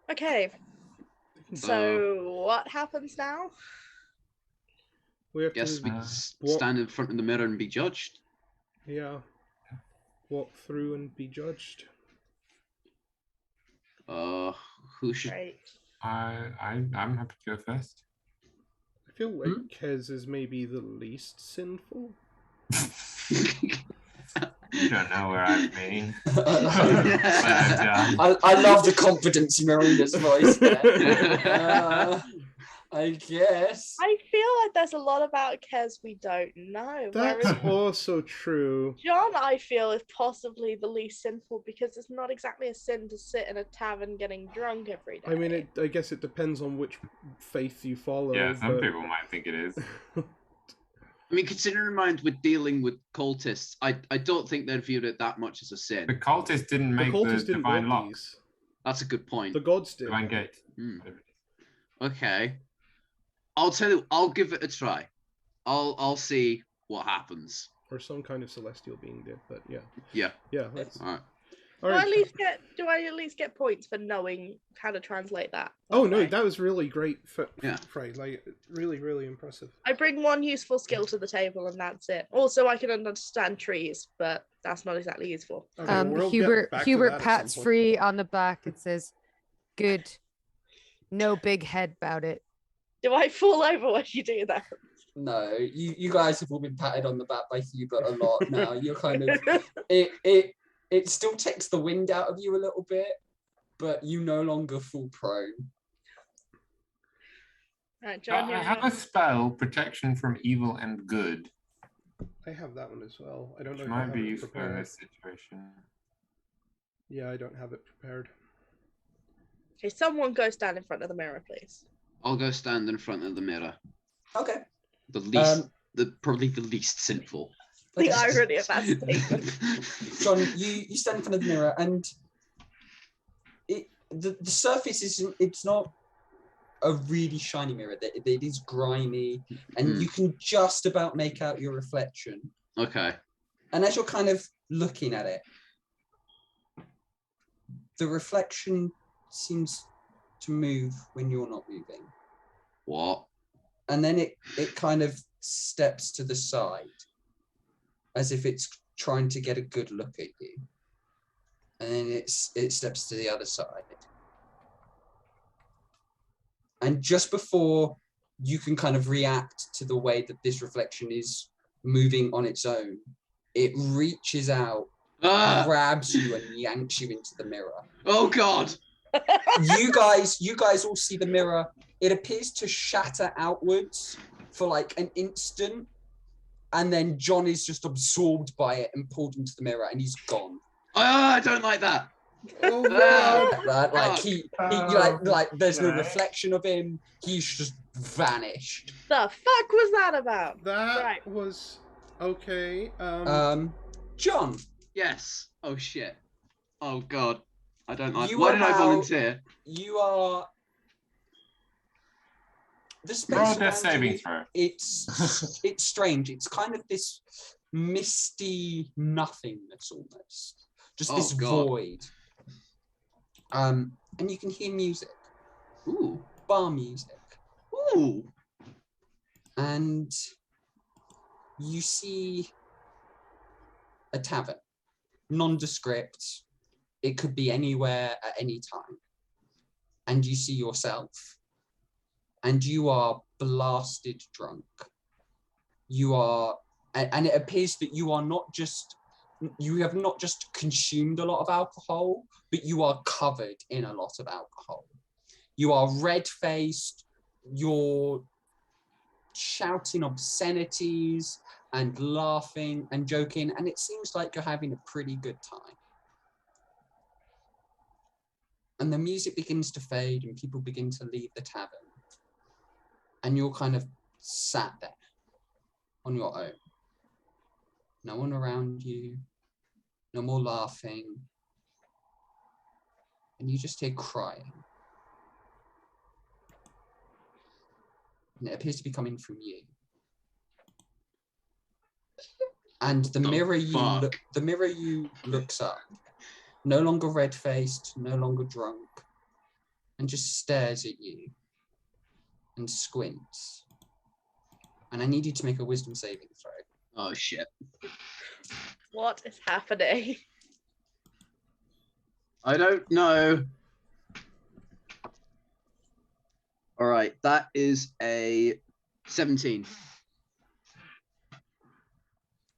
Okay, so what happens now? We have Guess to we stand in front of the mirror and be judged. yeah, walk through and be judged. Who should? Right. I'm happy to go first. I feel like Kez is maybe the least sinful. You don't know where I've been. I love the confidence in Marina's voice there. I guess. I feel like there's a lot about Kez we don't know. That's Whereas also true. John, I feel, is possibly the least sinful because it's not exactly a sin to sit in a tavern getting drunk every day. I mean, I guess it depends on which faith you follow. Yeah, some but- people might think it is. I mean, considering in mind we're dealing with cultists, I don't think they'd viewed it that much as a sin. The cultist didn't make the cultists didn't divine want lock. these. That's a good point. The gods did. Divine gate. Okay. I'll tell you. I'll give it a try. I'll see what happens. Or some kind of celestial being did, but yeah. Yeah. Yeah. That's... All right. All Do right. I at least get points for knowing how to translate that? Oh no, Right. that was really great. Yeah. Frey, like really, really impressive. I bring one useful skill to the table and that's it. Also, I can understand trees, but that's not exactly useful. Okay, well, we'll get Hubert back to that at pats some point. Free on the back and says, "Good, no big head about it." Do I fall over when you do that? No, you guys have all been patted on the back by Hubert a lot now. You're kind of it still takes the wind out of you a little bit, but you no longer fall prone. Right, John, I have a spell, protection from evil and good, I have that one as well. I don't know which if I might have be it useful in prepared. this situation. Yeah, I don't have it prepared. Okay, someone go stand in front of the mirror, please. I'll go stand in front of the mirror. Okay. The least, probably the least sinful. The Okay. irony of that statement. John, you stand in front of the mirror, and the surface it's not a really shiny mirror. It is grimy, and you can just about make out your reflection. Okay. And as you're kind of looking at it, the reflection seems to move when you're not moving. What? And then it kind of steps to the side, as if it's trying to get a good look at you. And then it steps to the other side. And just before you can kind of react to the way that this reflection is moving on its own, it reaches out, grabs you, and yanks you into the mirror. Oh God! You guys all see the mirror. It appears to shatter outwards for like an instant, and then John is just absorbed by it and pulled into the mirror, and he's gone. I don't like that. Oh God! There's no reflection of him. He's just vanished. The fuck was that about? That Right. was okay. John. Yes. Oh shit. Oh God. I don't like. You Why are did I now- volunteer? You are. The space Roll their around saving you, throw. it's strange. It's kind of this misty nothingness almost. Just Oh, this God. void. And you can hear music. Ooh. Bar music. Ooh. And you see a tavern. Nondescript. It could be anywhere at any time. And you see yourself. And you are blasted drunk. You are, and it appears that you are not just, you have not just consumed a lot of alcohol, but you are covered in a lot of alcohol. You are red-faced, you're shouting obscenities and laughing and joking, and it seems like you're having a pretty good time. And the music begins to fade and people begin to leave the tavern. And you're kind of sat there on your own. No one around you, no more laughing. And you just hear crying. And it appears to be coming from you. And the mirror you looks up, no longer red-faced, no longer drunk, and just stares at you and squints. And I need you to make a wisdom saving throw. Oh shit. What is happening? I don't know. All right, that is a 17.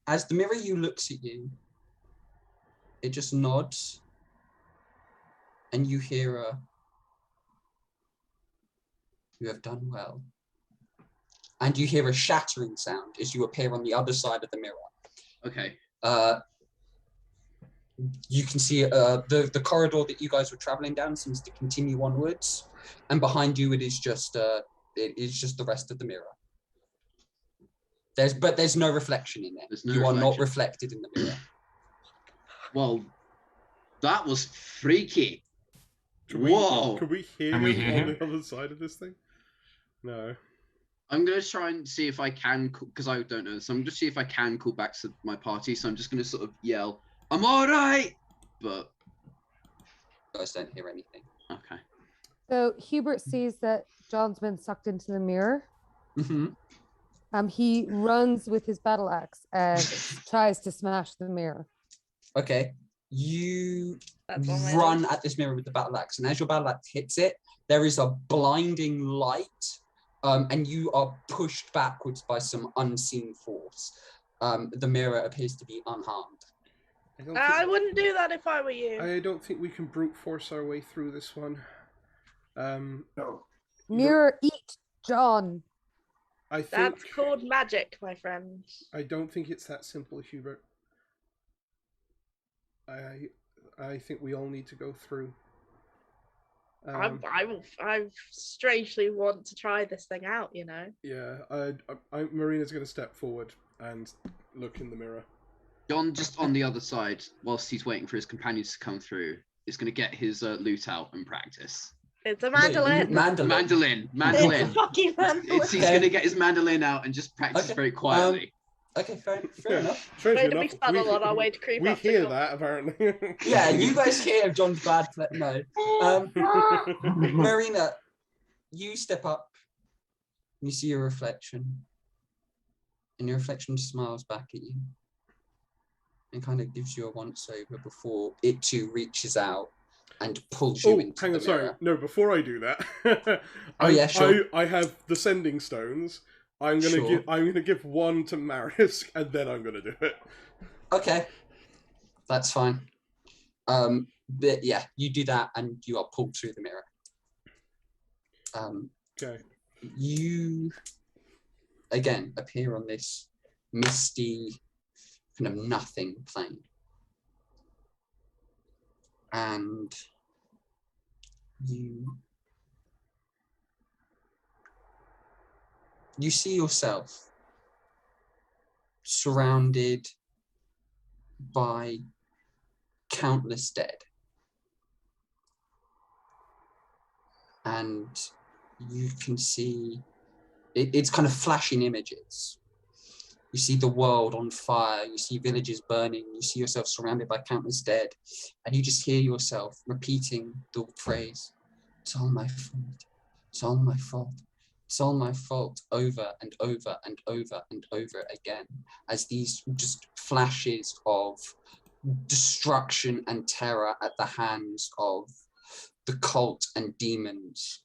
As the mirror you looks at you, it just nods, and you hear a, "You have done well." And you hear a shattering sound as you appear on the other side of the mirror. Okay. You can see the corridor that you guys were traveling down seems to continue onwards, and behind you it is just the rest of the mirror. There's no reflection in it. No you are not reflection. reflected in the mirror. Well, that was freaky. Whoa! Can we hear Can him we hear on him? the other side of this thing? No. I'm going to try and see if I can, because I don't know this. I'm going to see if I can call back to my party. So I'm just going to sort of yell, "I'm all right!" But You guys don't hear anything. okay. So Hubert sees that John's been sucked into the mirror. Mm-hmm. He runs with his battle axe and tries to smash the mirror. Okay. You That's one way run at this mirror with the battle axe, and as your battle axe hits it, there is a blinding light, and you are pushed backwards by some unseen force. The mirror appears to be unharmed. I wouldn't do that if I were you. I don't think we can brute force our way through this one. No. Mirror, eat John. I think That's called magic, my friend. I don't think it's that simple, Hubert. I think we all need to go through. I strangely want to try this thing out, you know. Yeah, Marina's going to step forward and look in the mirror. John, just on the other side, whilst he's waiting for his companions to come through, is going to get his lute out and practice. It's a mandolin. Mandolin. It's a fucking mandolin. He's going to get his mandolin out and just practice very quietly. Okay, fair enough. Strangely Way to be enough, subtle on our way to creep we up to hear John. that apparently. Yeah, you guys hear John's bad no. Marina, you step up, you see your reflection, and your reflection smiles back at you and kind of gives you a once over before it too reaches out and pulls you into hang on, the mirror. sorry. No, before I do that, Sure. I have the sending stones. I'm gonna give one to Marius, and then I'm gonna do it. Okay, that's fine. But yeah, you do that, and you are pulled through the mirror. Okay. You again appear on this misty, kind of nothing plane, and you see yourself surrounded by countless dead. And you can see, it's kind of flashing images. You see the world on fire, you see villages burning, you see yourself surrounded by countless dead, and you just hear yourself repeating the phrase, "It's all my fault, it's all my fault. It's all my fault," over and over and over and over again, as these just flashes of destruction and terror at the hands of the cult and demons.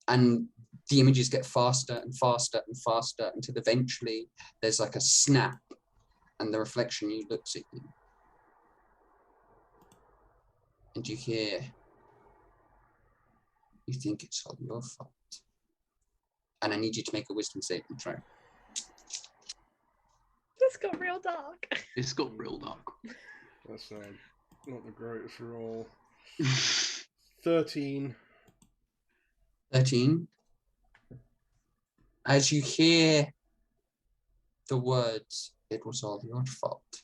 And the images get faster and faster and faster until eventually there's like a snap and the reflection you looks at you. And you hear, "You think it's all your fault." And I need you to make a wisdom saving throw. This got real dark. It's got real dark. That's not the greatest roll. 13. 13. As you hear the words, "It was all your fault,"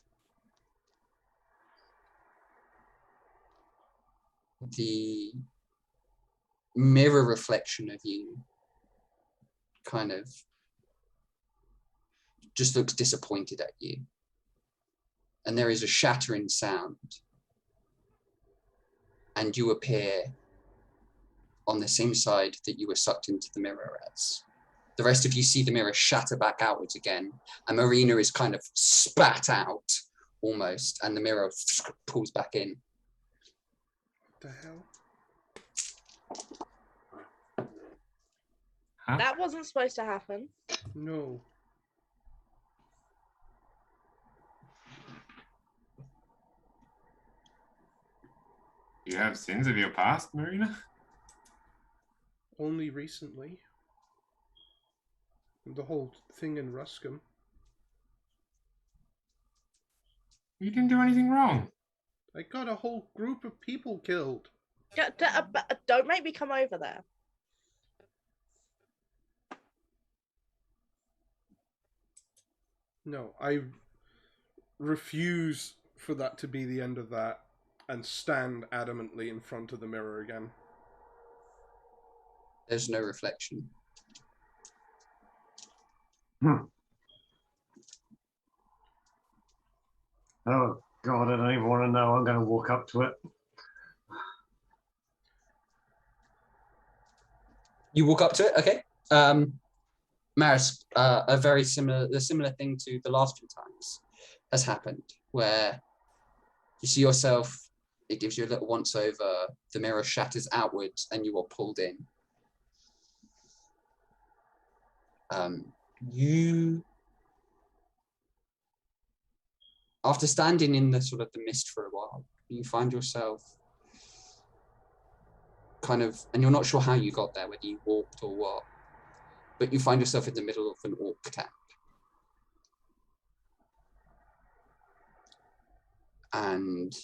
the mirror reflection of you kind of just looks disappointed at you. And there is a shattering sound. And you appear on the same side that you were sucked into the mirror as. The rest of you see the mirror shatter back outwards again, and Marina is kind of spat out almost, and the mirror pulls back in. What the hell? Huh? That wasn't supposed to happen. No. You have sins of your past, Marina? Only recently. The whole thing in Ruscombe. You didn't do anything wrong. I got a whole group of people killed. Don't make me come over there. No, I refuse for that to be the end of that and stand adamantly in front of the mirror again. There's no reflection. Oh, God, I don't even want to know. I'm going to walk up to it. You walk up to it, okay. Maris, a similar thing to the last few times has happened, where you see yourself, it gives you a little once over, the mirror shatters outwards, and you are pulled in. You, after standing in the sort of the mist for a while, you find yourself kind of, and you're not sure how you got there, whether you walked or what, but you find yourself in the middle of an orc camp. And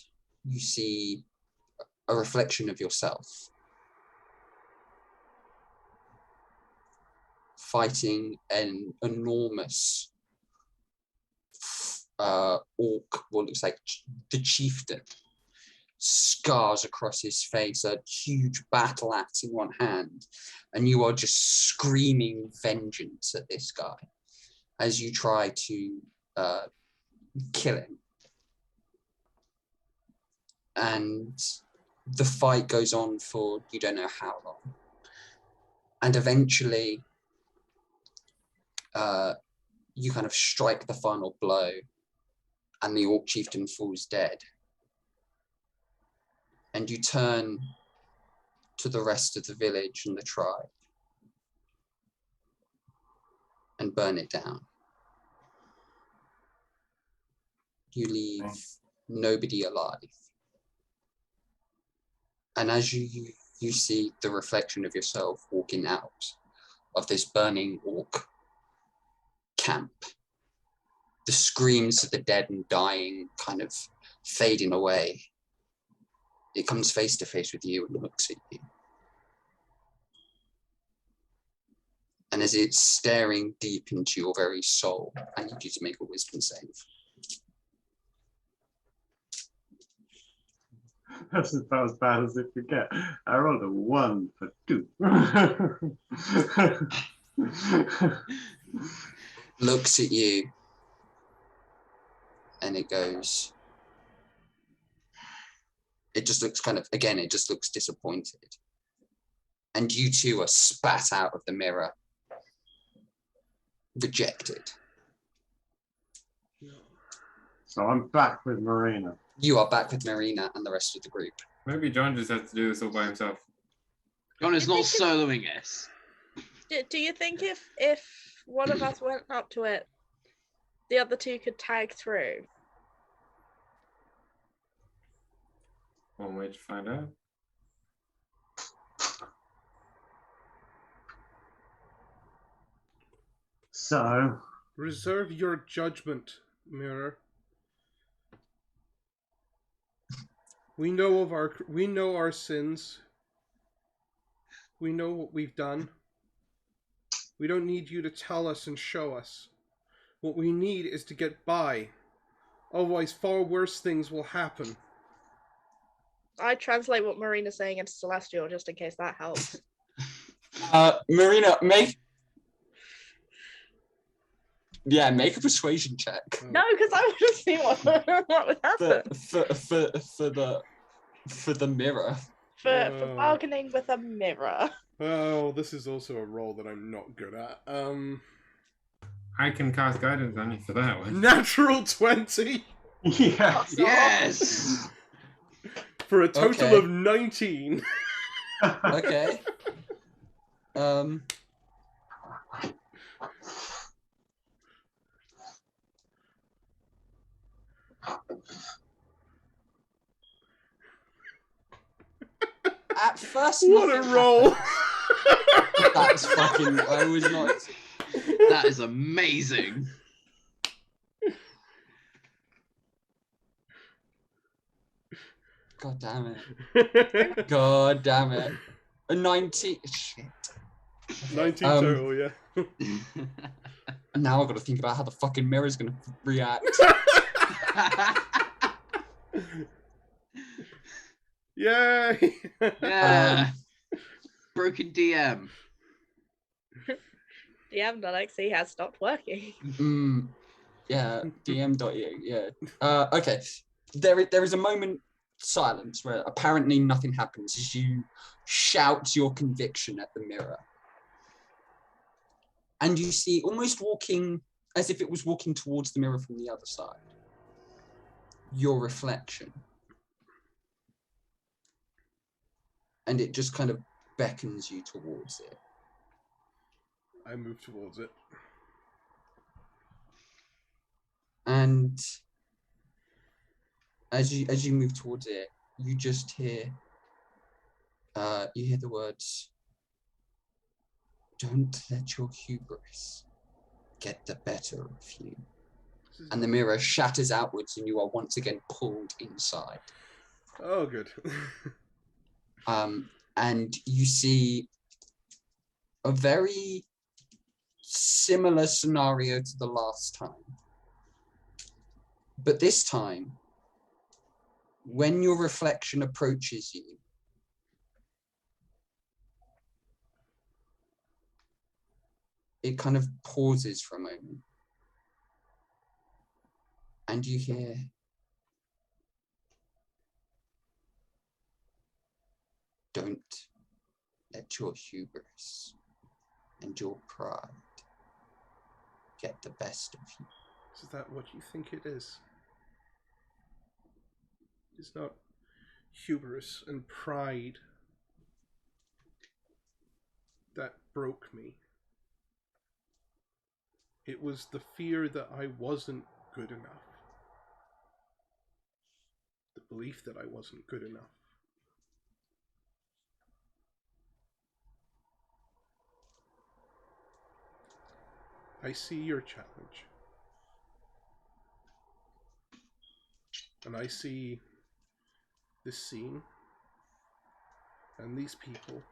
you see a reflection of yourself fighting an enormous orc, what looks like the chieftain, scars across his face, a huge battle axe in one hand, and you are just screaming vengeance at this guy as you try to kill him. And the fight goes on for you don't know how long. And eventually, you kind of strike the final blow, and the orc chieftain falls dead. And you turn to the rest of the village and the tribe and burn it down. You leave nobody alive. And as you see the reflection of yourself walking out of this burning orc camp, the screams of the dead and dying kind of fading away. It comes face to face with you and looks at you. And as it's staring deep into your very soul, I need you to make a wisdom save. That's about as bad as it could get. I rolled a 1 for 2. Looks at you, and it goes. It just looks kind of, again, it just looks disappointed. And you two are spat out of the mirror. Rejected. So I'm back with Marina. You are back with Marina and the rest of the group. Maybe John just has to do this all by himself. John is not soloing us. Do you think if one of us went up to it, the other two could tag through? One way to find out. So, Reserve your judgment, Mirror. We know our sins. We know what we've done. We don't need you to tell us and show us. What we need is to get by. Otherwise, far worse things will happen. I translate what Marina's saying into Celestial just in case that helps. Marina, make a persuasion check. No, because I want to see what would happen. For the mirror. For bargaining with a mirror. Oh, this is also a role that I'm not good at. I can cast guidance on you for that one. Natural 20! yes! Yes! For a total of 19. Okay. At first, What a roll! That's fucking. I was not. That is amazing. God damn it. God damn it. A 19. Shit. 19 total, yeah. Now I've got to think about how the fucking mirror's going to react. Yay! Yeah. Broken DM. DM.exe has stopped working. Yeah, DM.eu, yeah. Okay. There is a moment silence where apparently nothing happens as you shout your conviction at the mirror. And you see, almost walking, as if it was walking towards the mirror from the other side, your reflection. And it just kind of beckons you towards it. I move towards it. And as you move towards it, you just hear the words, "Don't let your hubris get the better of you." And the mirror shatters outwards and you are once again pulled inside. Oh, good. And you see a very similar scenario to the last time. But this time, when your reflection approaches you, it kind of pauses for a moment. And you hear, don't let your hubris and your pride get the best of you. Is that what you think it is? It's not hubris and pride that broke me. It was the fear that I wasn't good enough. The belief that I wasn't good enough. I see your challenge. And I see this scene and these people.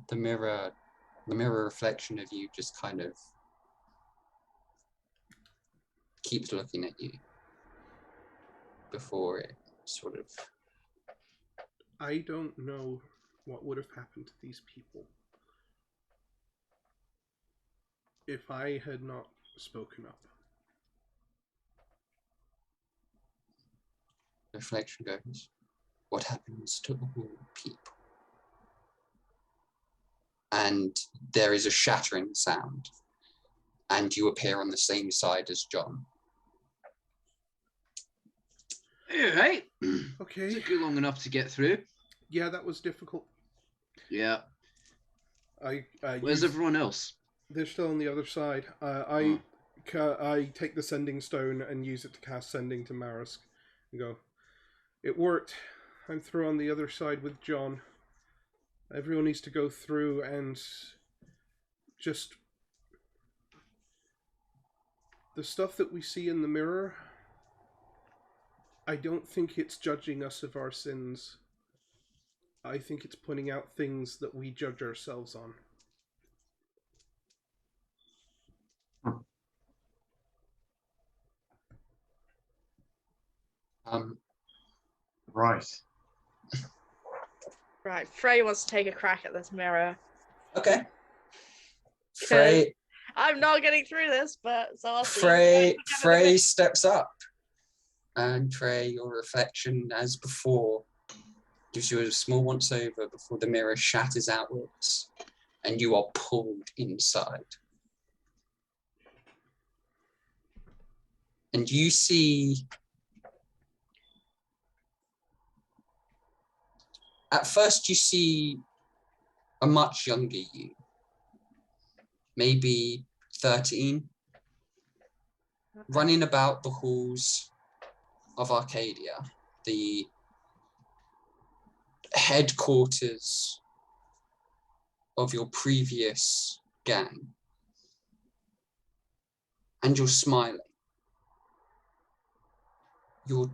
The mirror reflection of you just kind of keeps looking at you before it sort of... I don't know what would have happened to these people if I had not spoken up. Reflection goes, what happens to all people? And there is a shattering sound, and you appear on the same side as John. Hey, Okay. took you long enough to get through. Yeah, that was difficult. Yeah. Where's used- everyone else? They're still on the other side. I take the sending stone and use it to cast sending to Marisk and go, it worked. I'm through on the other side with John. Everyone needs to go through and just... The stuff that we see in the mirror, I don't think it's judging us of our sins. I think it's pointing out things that we judge ourselves on. Right. Right, Frey wants to take a crack at this mirror. Okay. Frey I'm not getting through this, but so I'll see. Frey steps up, and Frey, your reflection as before gives you a small once over before the mirror shatters outwards, and you are pulled inside. And you see, at first you see a much younger you, maybe 13, running about the halls of Arcadia, the headquarters of your previous gang. And you're smiling. You're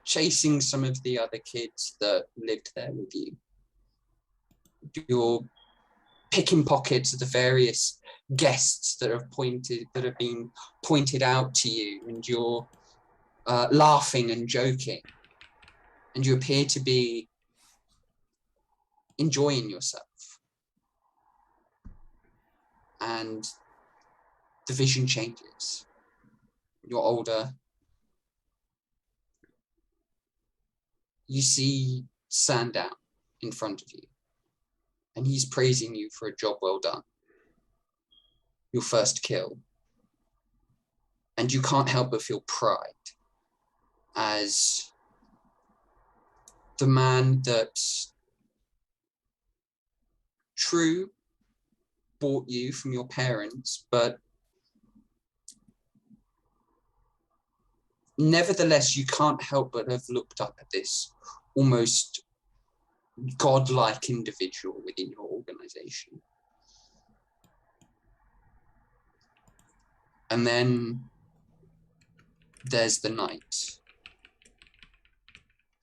chasing some of the other kids that lived there with you. You're picking pockets of the various guests that have been pointed out to you, and you're laughing and joking, and you appear to be enjoying yourself. And the vision changes. You're older. You see Sandown in front of you, and he's praising you for a job well done. Your first kill. And you can't help but feel pride as the man that true bought you from your parents, but nevertheless, you can't help but have looked up at this almost godlike individual within your organization. And then there's the night.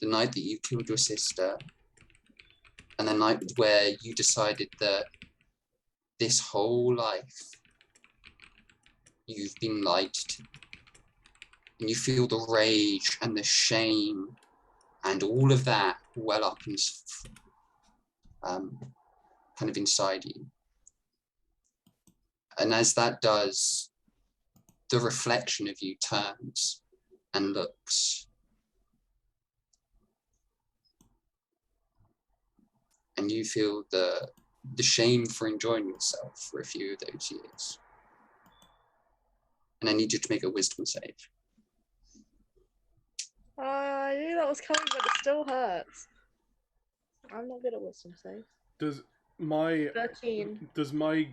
The night that you killed your sister, and the night where you decided that this whole life you've been lied to. And you feel the rage and the shame and all of that well up in, kind of inside you. And as that does, the reflection of you turns and looks. And you feel the shame for enjoying yourself for a few of those years. And I need you to make a wisdom save. I knew that was coming, but it still hurts. I'm not good at wisdom save. Does my 13. Does my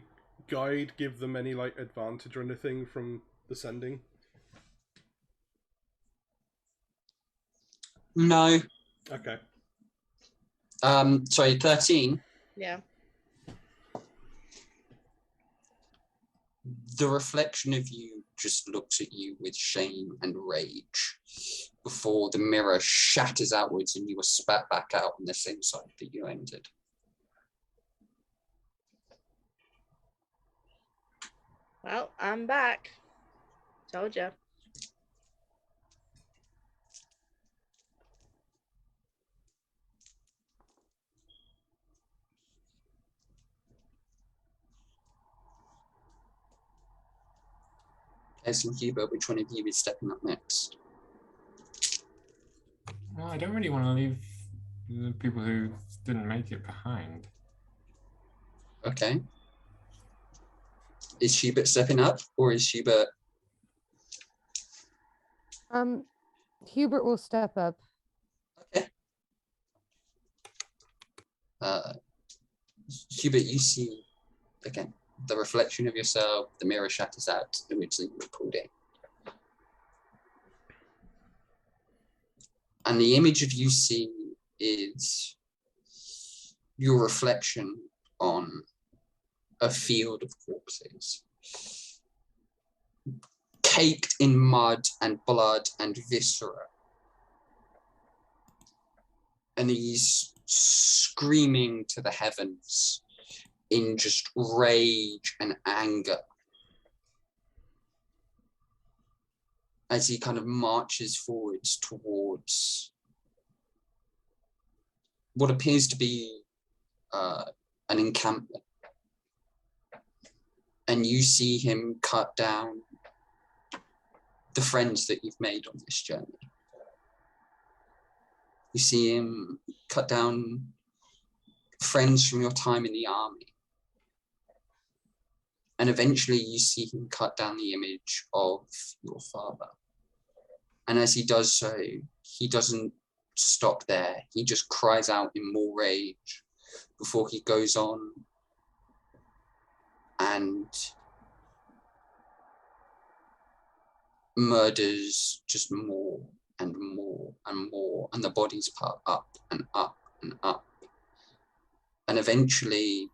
guide give them any like advantage or anything from the sending? No. Okay. Sorry, 13. Yeah. The reflection of you just looks at you with shame and rage before the mirror shatters outwards and you are spat back out on the same side that you entered. Well, I'm back. Told ya. S and Hubert, which one of you is stepping up next? Well, I don't really want to leave the people who didn't make it behind. Okay. Is Hubert stepping up, or is Hubert... Hubert will step up. Okay. Hubert, you see, again, the reflection of yourself, the mirror shatters out, originally you were pulled in. And the image of you see is your reflection on a field of corpses, caked in mud and blood and viscera. And he's screaming to the heavens in just rage and anger as he kind of marches forwards towards what appears to be an encampment. And you see him cut down the friends that you've made on this journey. You see him cut down friends from your time in the army. And eventually you see him cut down the image of your father. And as he does so, he doesn't stop there. He just cries out in more rage before he goes on and murders just more and more and more. And the bodies pile up and up and up. And eventually,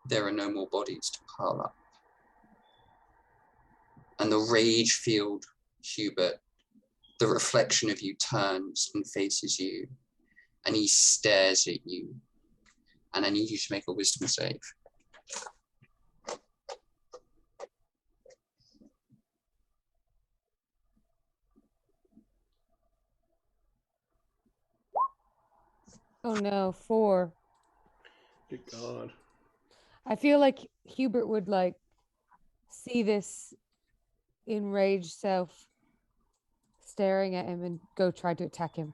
there are no more bodies to pile up. And the rage-filled Hubert, the reflection of you turns and faces you, and he stares at you. And I need you to make a wisdom save. Oh no, 4. Good God. I feel like Hubert would like see this enraged self staring at him and go try to attack him.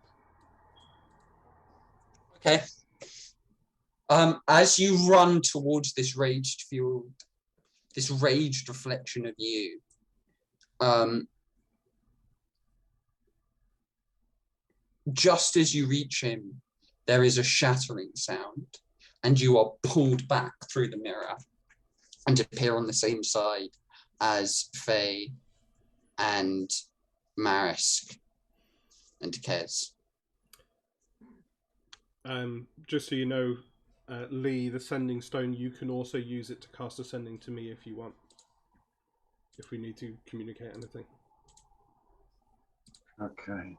Okay. As you run towards this raged field, this raged reflection of you, just as you reach him, there is a shattering sound, and you are pulled back through the mirror and appear on the same side as Faye and Marisk and Kez. Just so you know, Lee, the sending stone, you can also use it to cast a sending to me if you want. If we need to communicate anything. Okay.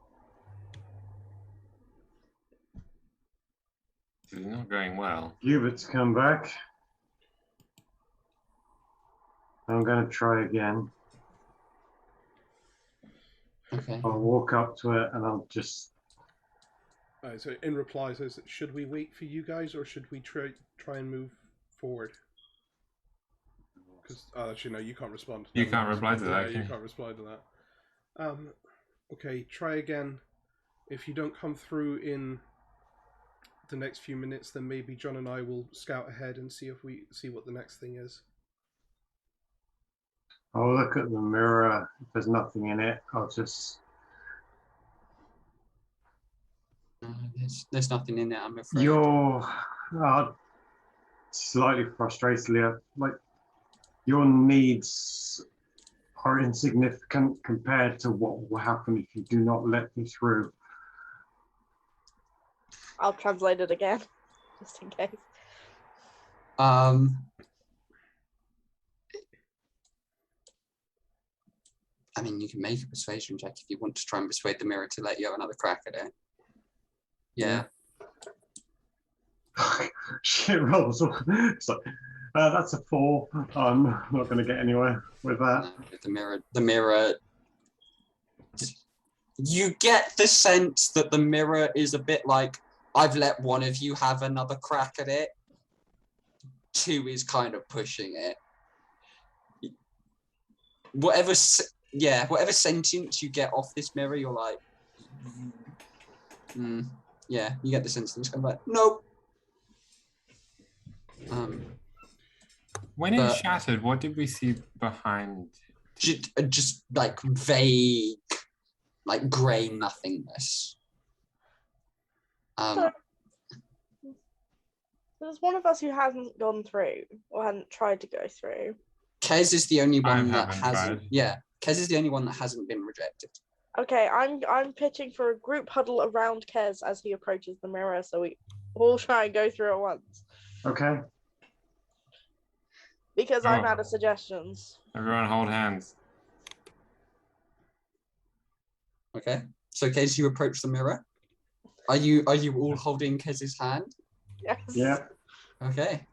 It's not going well. Hubert's come back. I'm going to try again. Okay. I'll walk up to it and I'll just... So in reply says, should we wait for you guys or should we try and move forward? Because actually no, you can't respond. You can't reply to that. Yeah, you can't reply to that. Okay, try again. If you don't come through in the next few minutes, then maybe John and I will scout ahead and see what the next thing is. I'll look at the mirror. If there's nothing in it, I'll just... There's nothing in it, I'm afraid. You're slightly frustrated, Leah. Like, your needs are insignificant compared to what will happen if you do not let me through. I'll translate it again, just in case. I mean, you can make a persuasion check if you want to try and persuade the mirror to let you have another crack at it. Yeah. Shit rolls. So, that's a 4. I'm not going to get anywhere with that. The mirror. You get the sense that the mirror is a bit like, I've let one of you have another crack at it. 2 is kind of pushing it. Whatever sentence you get off this mirror, you're like, yeah, you get the sense that it's kind of like, nope. When it shattered, what did we see behind? Just like vague, like grey nothingness. There's one of us who hasn't gone through or hadn't tried to go through. Kez is the only one that hasn't. Yeah, Kez is the only one that hasn't been rejected. Okay, I'm pitching for a group huddle around Kez as he approaches the mirror, so we all try and go through at once. Okay. Because I'm out of suggestions. Everyone hold hands. Okay. So Kez, you approach the mirror. Are you all holding Kez's hand? Yes. Yeah. Okay.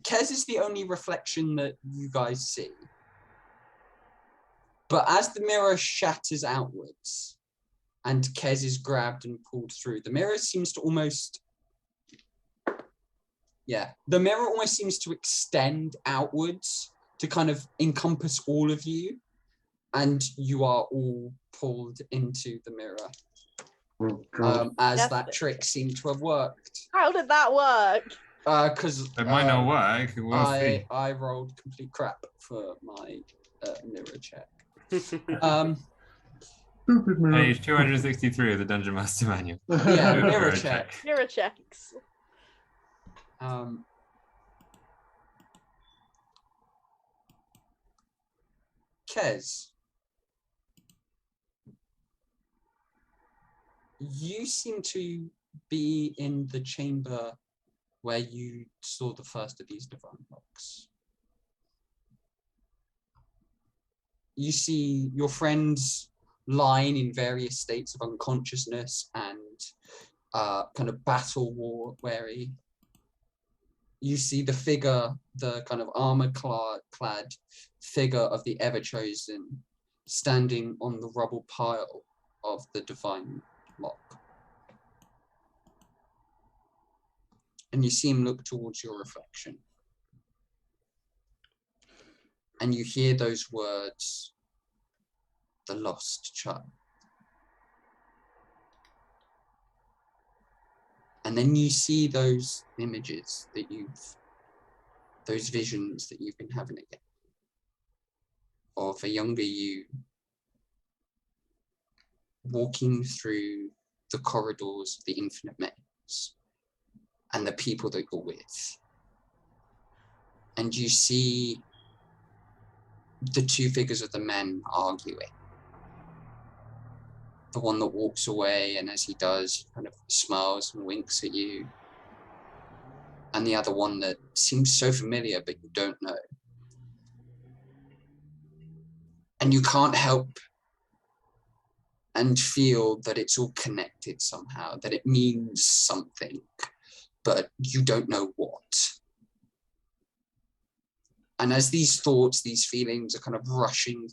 Kez is the only reflection that you guys see. But as the mirror shatters outwards and Kez is grabbed and pulled through, the mirror seems to almost... Yeah, the mirror almost seems to extend outwards to kind of encompass all of you, and you are all pulled into the mirror. As that trick seemed to have worked. How did that work? Because it might not work. We'll see. I rolled complete crap for my mirror check. Page 263 of the Dungeon Master Manual. Yeah, mirror check. Mirror checks. Kez, you seem to be in the chamber where you saw the first of these divine locks. You see your friends lying in various states of unconsciousness and kind of battle war weary. You see the figure, the kind of armor-clad figure of the Everchosen standing on the rubble pile of the divine lock. And you see him look towards your reflection. And you hear those words, the lost child. And then you see those images that those visions that you've been having again. Of a younger you walking through the corridors of the infinite maze and the people that you're with. And you see the 2 figures of the men arguing. The one that walks away, and as he does, he kind of smiles and winks at you. And the other one that seems so familiar, but you don't know. And you can't help and feel that it's all connected somehow, that it means something. but you don't know what. And as these thoughts, these feelings are kind of rushing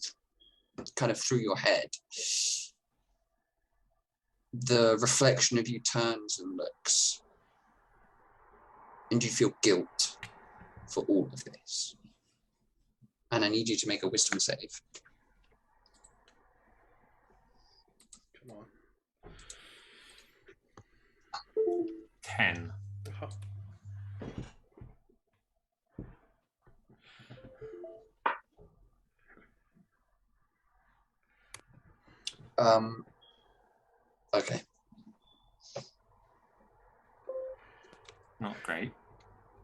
kind of through your head, the reflection of you turns and looks, and you feel guilt for all of this. And I need you to make a wisdom save. Come on. 10. Okay. Not great.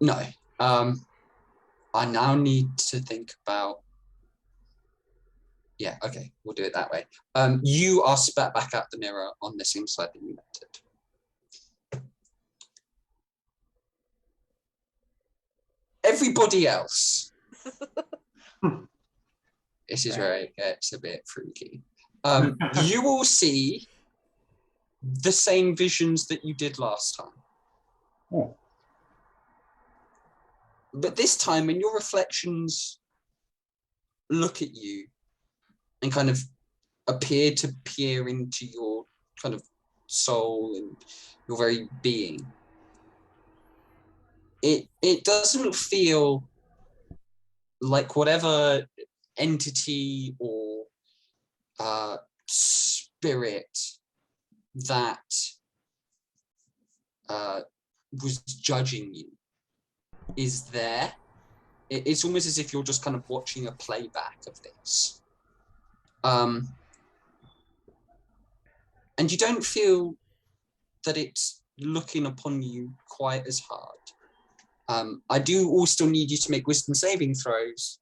No. I now need to think about. Yeah, okay, we'll do it that way. You are spat back out the mirror on the same side that you entered. Everybody else. This is where it gets a bit freaky. You will see the same visions that you did last time. Oh. But this time, when your reflections look at you and kind of appear to peer into your kind of soul and your very being, it doesn't feel like whatever entity or spirit that was judging you is there. It's almost as if you're just kind of watching a playback of this. And you don't feel that it's looking upon you quite as hard. I do also need you to make wisdom saving throws,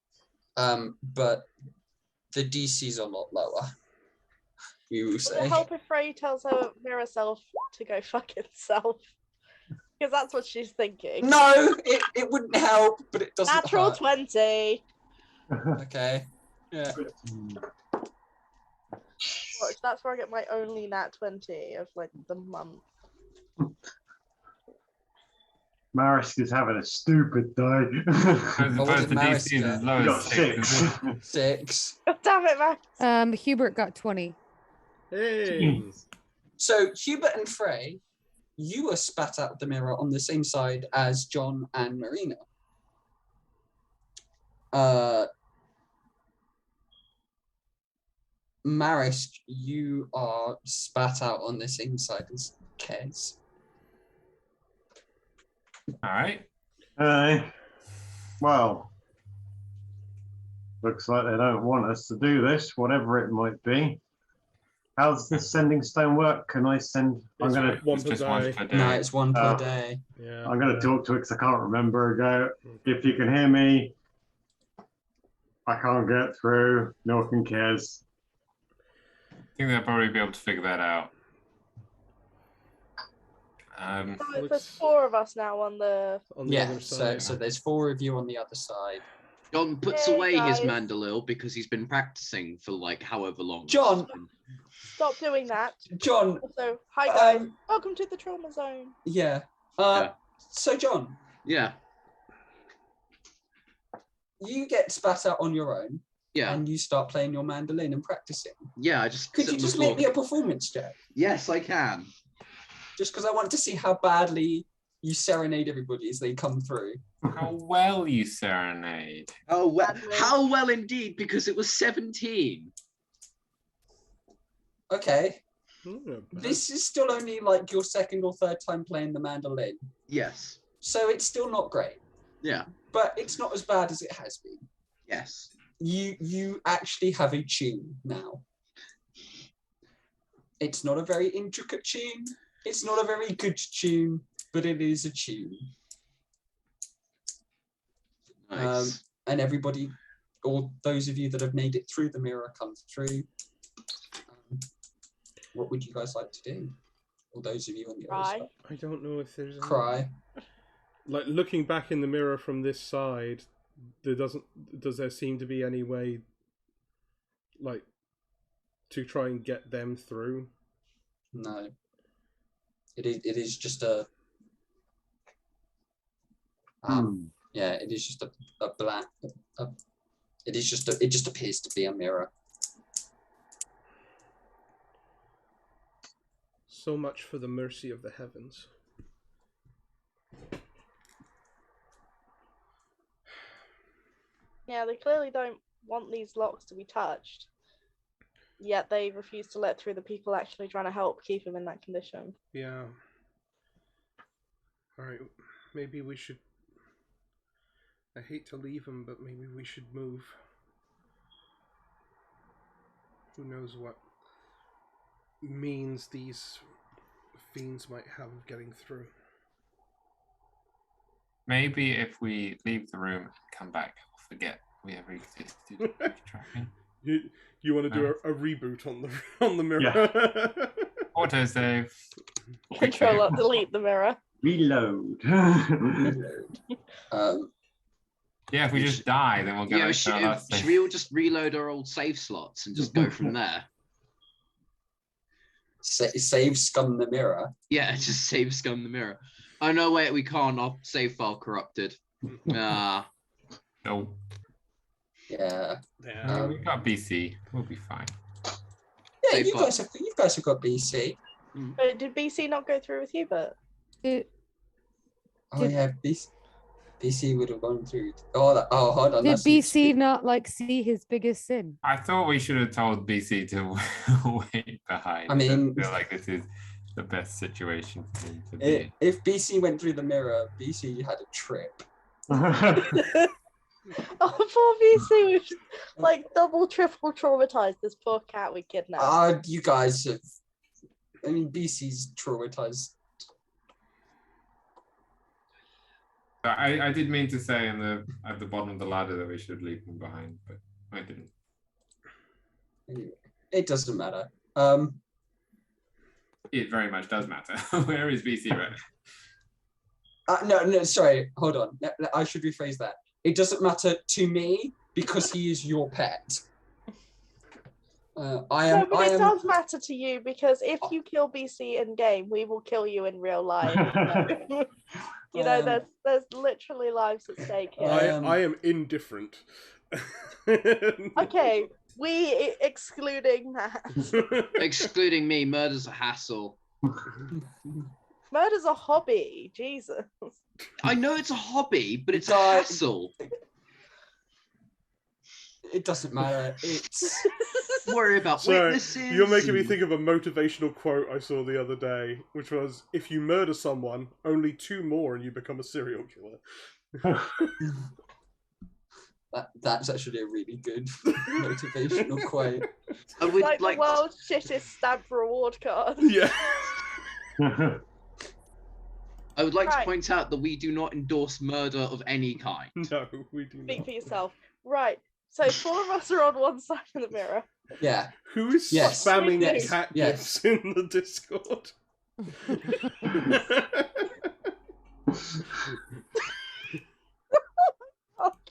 but the DC is a lot lower. You will Would say. it help if Frey tells her mirror self to go fuck itself? Because that's what she's thinking. No, it wouldn't help, but it doesn't Natural hurt. 20. Okay. Yeah. Watch, that's where I get my only nat 20 of like the month. Marisk is having a stupid day. As what opposed did to Maris DC is as get? low You as got 6. 6. 6. God damn it, Max. Hubert got 20. Hey. So Hubert and Frey, you were spat out the mirror on the same side as John and Marina. Marisk, you are spat out on the same side as Kez. Alright. Well, looks like they don't want us to do this, whatever it might be. How's the sending stone work? Can I send? I'm It's gonna. one It's per just one day. per day. No, it's one per Oh. day. Yeah. I'm gonna talk to it because I can't remember. Go. If you can hear me, I can't get through. No one cares. I think they'll probably be able to figure that out. So there's 4 of us now on the. On the Yeah, other side. so there's 4 of you on the other side. John puts Hey, away his guys. mandolin because he's been practicing for like however long. John! Stop doing that. John, Also, hi guys. Um, Welcome to the trauma zone. yeah. Yeah. So John, Yeah, you get spat out on your own yeah, and you start playing your mandolin and practicing. yeah. I just Could sit you on the just floor. make me a performance check? Yes, I can. Just because I want to see how badly you serenade everybody as they come through. How well you serenade. Oh well, Badly. how well indeed, because it was 17. Okay. Hmm, This is still only like your second or third time playing the mandolin. Yes. So it's still not great. Yeah. But it's not as bad as it has been. Yes. You actually have a tune now. It's not a very intricate tune. It's not a very good tune, but it is a tune. Nice. And everybody, or those of you that have made it through the mirror, come through. What would you guys like to do? Or those of you on the other Cry. side? I don't know if there's any- Cry. like looking back in the mirror from this side. Does there seem to be any way, like, to try and get them through? No. It is just a Yeah, it is just a black. It just appears to be a mirror. So much for the mercy of the heavens. Yeah, they clearly don't want these locks to be touched. Yet they refuse to let through the people actually trying to help keep him in that condition. Yeah. Alright, maybe we should... I hate to leave him, but maybe we should move. Who knows what means these fiends might have of getting through. Maybe if we leave the room and come back, we'll forget we ever existed. You want to do a reboot on the mirror? Yeah. Autosave. Control up, delete the mirror. Reload. Yeah, if we just die, then we'll go. Yeah, should we all just reload our old save slots and just go from there? Save scum the mirror. Yeah, just save scum the mirror. Oh no, wait, we can't. Our save file corrupted. No. Yeah. We got BC. We'll be fine. Yeah, you guys have got BC. But did BC not go through with Hubert? Yeah, BC would have gone through. Oh, hold on. Did BC not like see his biggest sin? I thought we should have told BC to wait behind. I mean, I feel like this is the best situation for him to be. If BC went through the mirror, BC had a trip. Oh, poor BC, we've like double, triple traumatized this poor cat we kidnapped. You guys have. I mean, BC's traumatized. I did mean to say at the bottom of the ladder that we should leave him behind, but I didn't. Anyway, it doesn't matter. It very much does matter. Where is BC right now? No, sorry, hold on. I should rephrase that. It doesn't matter to me because he is your pet. It does matter to you because if you kill BC in game, we will kill you in real life. You know, there's literally lives at stake here. I am indifferent. Okay, we excluding that. Excluding me, murder's a hassle. Murder's a hobby, Jesus. I know it's a hobby, but it's a hassle. It doesn't matter. It's worry about witnesses. You're making me think of a motivational quote I saw the other day, which was, if you murder someone, only 2 more and you become a serial killer. That's actually a really good motivational quote. I would like the world's shittest stamp reward card. Yeah. I would like to point out that we do not endorse murder of any kind. No, we do not. Speak for yourself. Right. So 4 of us are on one side of the mirror. Yeah. Who is spamming cat gifs in the Discord?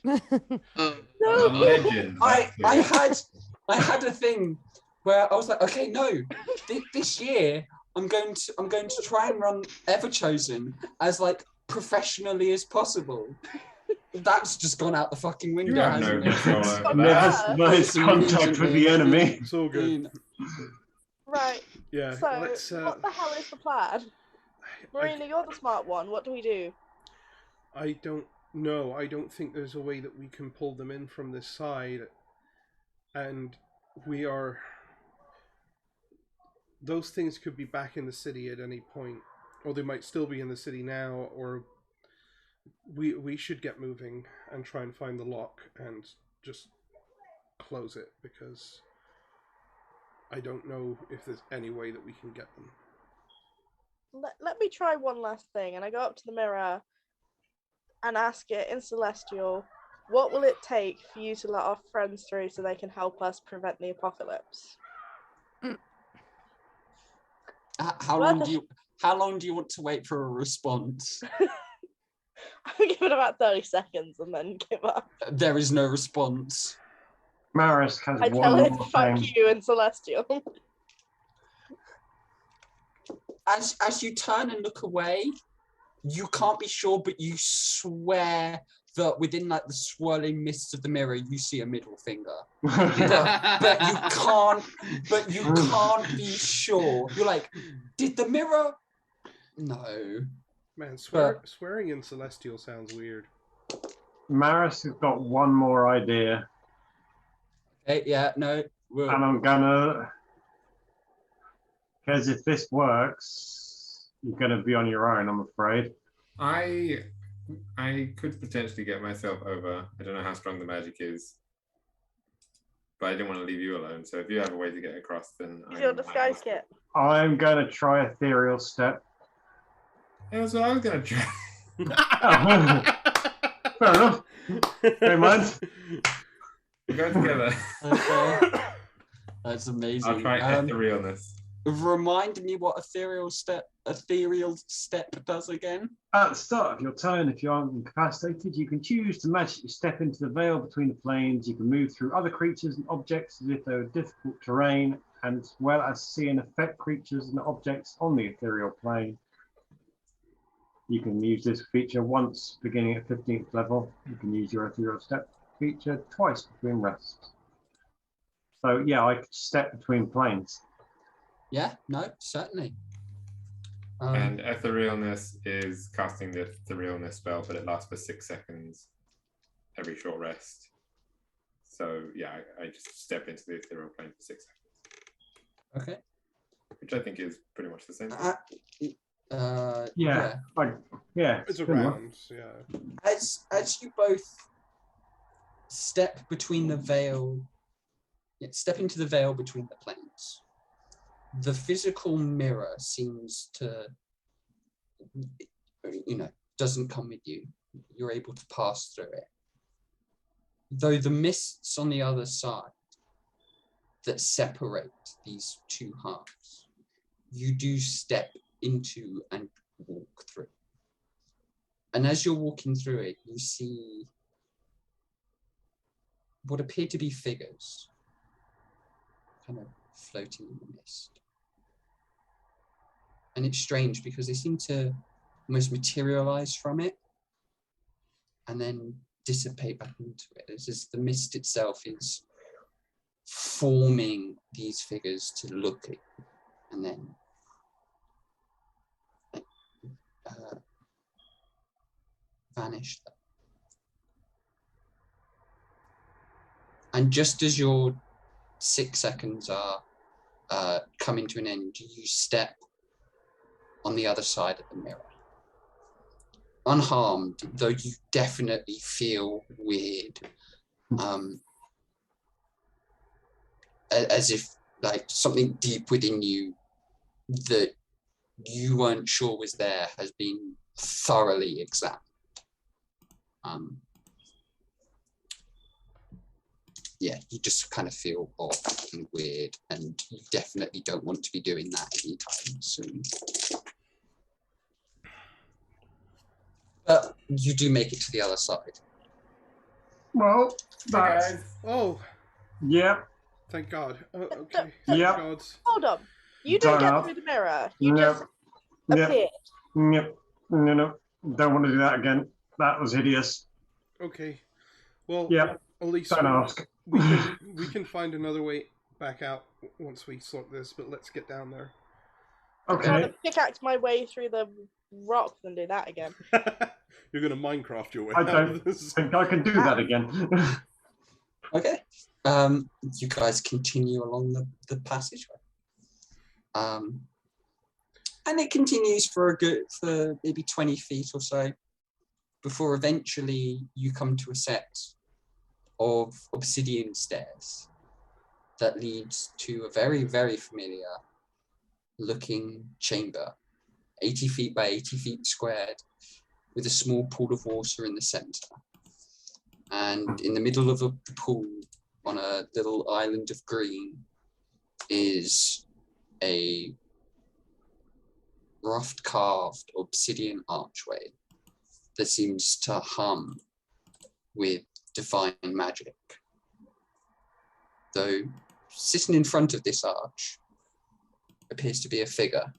Legend. I had a thing where I was like, okay, no, this year I'm going to try and run Everchosen as like professionally as possible. That's just gone out the fucking window. Nice contact with the enemy. It's all good. Right. Yeah. So, what the hell is the plan? Marina, you're the smart one. What do we do? I don't know. I don't think there's a way that we can pull them in from this side. And we are... Those things could be back in the city at any point. Or they might still be in the city now, or... We should get moving and try and find the lock and just close it, because I don't know if there's any way that we can get them. Let me try one last thing, and I go up to the mirror and ask it in Celestial, what will it take for you to let our friends through so they can help us prevent the apocalypse? How long do you want to wait for a response? I'll give it about 30 seconds and then give up. There is no response. Maris has I tell it, fuck you in Celestial. As you turn and look away, you can't be sure, but you swear that within like the swirling mists of the mirror, you see a middle finger. But you can't be sure. You're like, did the mirror? No. Man, swearing in Celestial sounds weird. Maris has got one more idea. Okay, yeah, no. And I'm gonna, because if this works, you're gonna be on your own, I'm afraid. I could potentially get myself over. I don't know how strong the magic is, but I didn't want to leave you alone. So if you have a way to get across, then Use your disguise kit. I'm gonna try Ethereal Step. Yeah, that's what I was gonna try. Fair enough. Hey, man. We're going together. Okay. That's amazing. I'll try etherealness. Remind me what Ethereal Step does again. At the start of your turn, if you are incapacitated, you can choose to magically step into the veil between the planes. You can move through other creatures and objects as if they were difficult terrain, and as well as see and affect creatures and objects on the ethereal plane. You can use this feature once beginning at 15th level. You can use your Ethereal Step feature twice between rests. So yeah, I could step between planes. Yeah, no, certainly. And etherealness is casting the etherealness spell, but it lasts for 6 seconds every short rest. So yeah, I just step into the ethereal plane for 6 seconds. Okay. Which I think is pretty much the same. Yeah. It's a round, yeah. As you both step between the veil, step into the veil between the planes, the physical mirror seems to, doesn't come with you. You're able to pass through it. Though the mists on the other side that separate these two halves, you do step into and walk through. And as you're walking through it, you see what appear to be figures kind of floating in the mist. And it's strange because they seem to almost materialize from it and then dissipate back into it. It's just the mist itself is forming these figures to look at you and then vanish them. And just as your 6 seconds are coming to an end, you step on the other side of the mirror. Unharmed, though you definitely feel weird. As if like something deep within you that you weren't sure was there has been thoroughly examined. Yeah, you just kind of feel odd and weird, and you definitely don't want to be doing that anytime soon. But you do make it to the other side. Well, that's... Oh. Yep. Thank God. Okay. Yep. God. Hold on. You didn't get through the mirror. You just appeared. Yep. No. Don't want to do that again. That was hideous. Okay. Well, yep. At least don't ask. We can find another way back out once we sort this, but let's get down there. Okay. I'm gonna pickaxe my way through the rocks and do that again. You're gonna Minecraft your way I out don't of this. think I can do that again. Okay. You guys continue along the passageway. And it continues for maybe 20 feet or so before eventually you come to a set of obsidian stairs that leads to a very, very familiar looking chamber, 80 feet by 80 feet squared, with a small pool of water in the center. And in the middle of the pool, on a little island of green, is a rough carved obsidian archway that seems to hum with divine magic. Though sitting in front of this arch appears to be a figure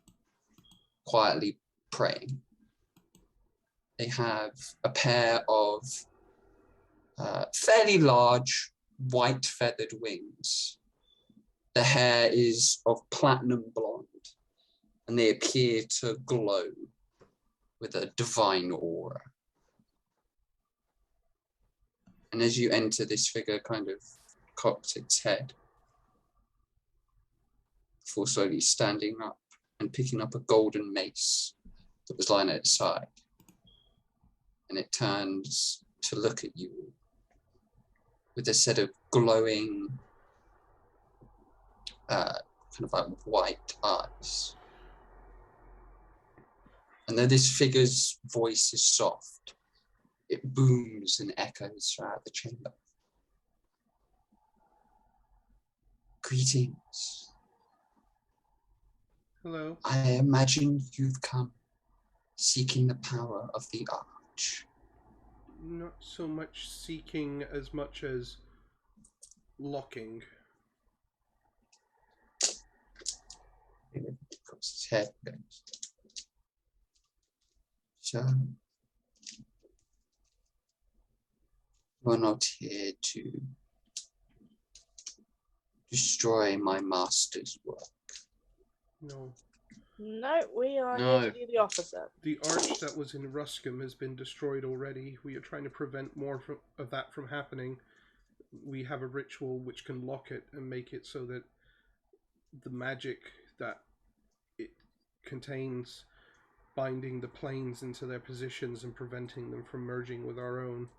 quietly praying. They have a pair of fairly large white feathered wings. The hair is of platinum blonde, and they appear to glow with a divine aura. And as you enter, this figure kind of cocks its head before slowly standing up and picking up a golden mace that was lying at its side. And it turns to look at you with a set of glowing, kind of like white eyes. And though this figure's voice is soft, it booms and echoes throughout the chamber. Greetings. Hello. I imagine you've come seeking the power of the Arch. Not so much seeking as much as locking. Across his head. So, you're not here to destroy my master's work. No. No, we are No. here to do the opposite. The arch that was in Ruscum has been destroyed already. We are trying to prevent more of that from happening. We have a ritual which can lock it and make it so that the magic that it contains, binding the planes into their positions and preventing them from merging with our own,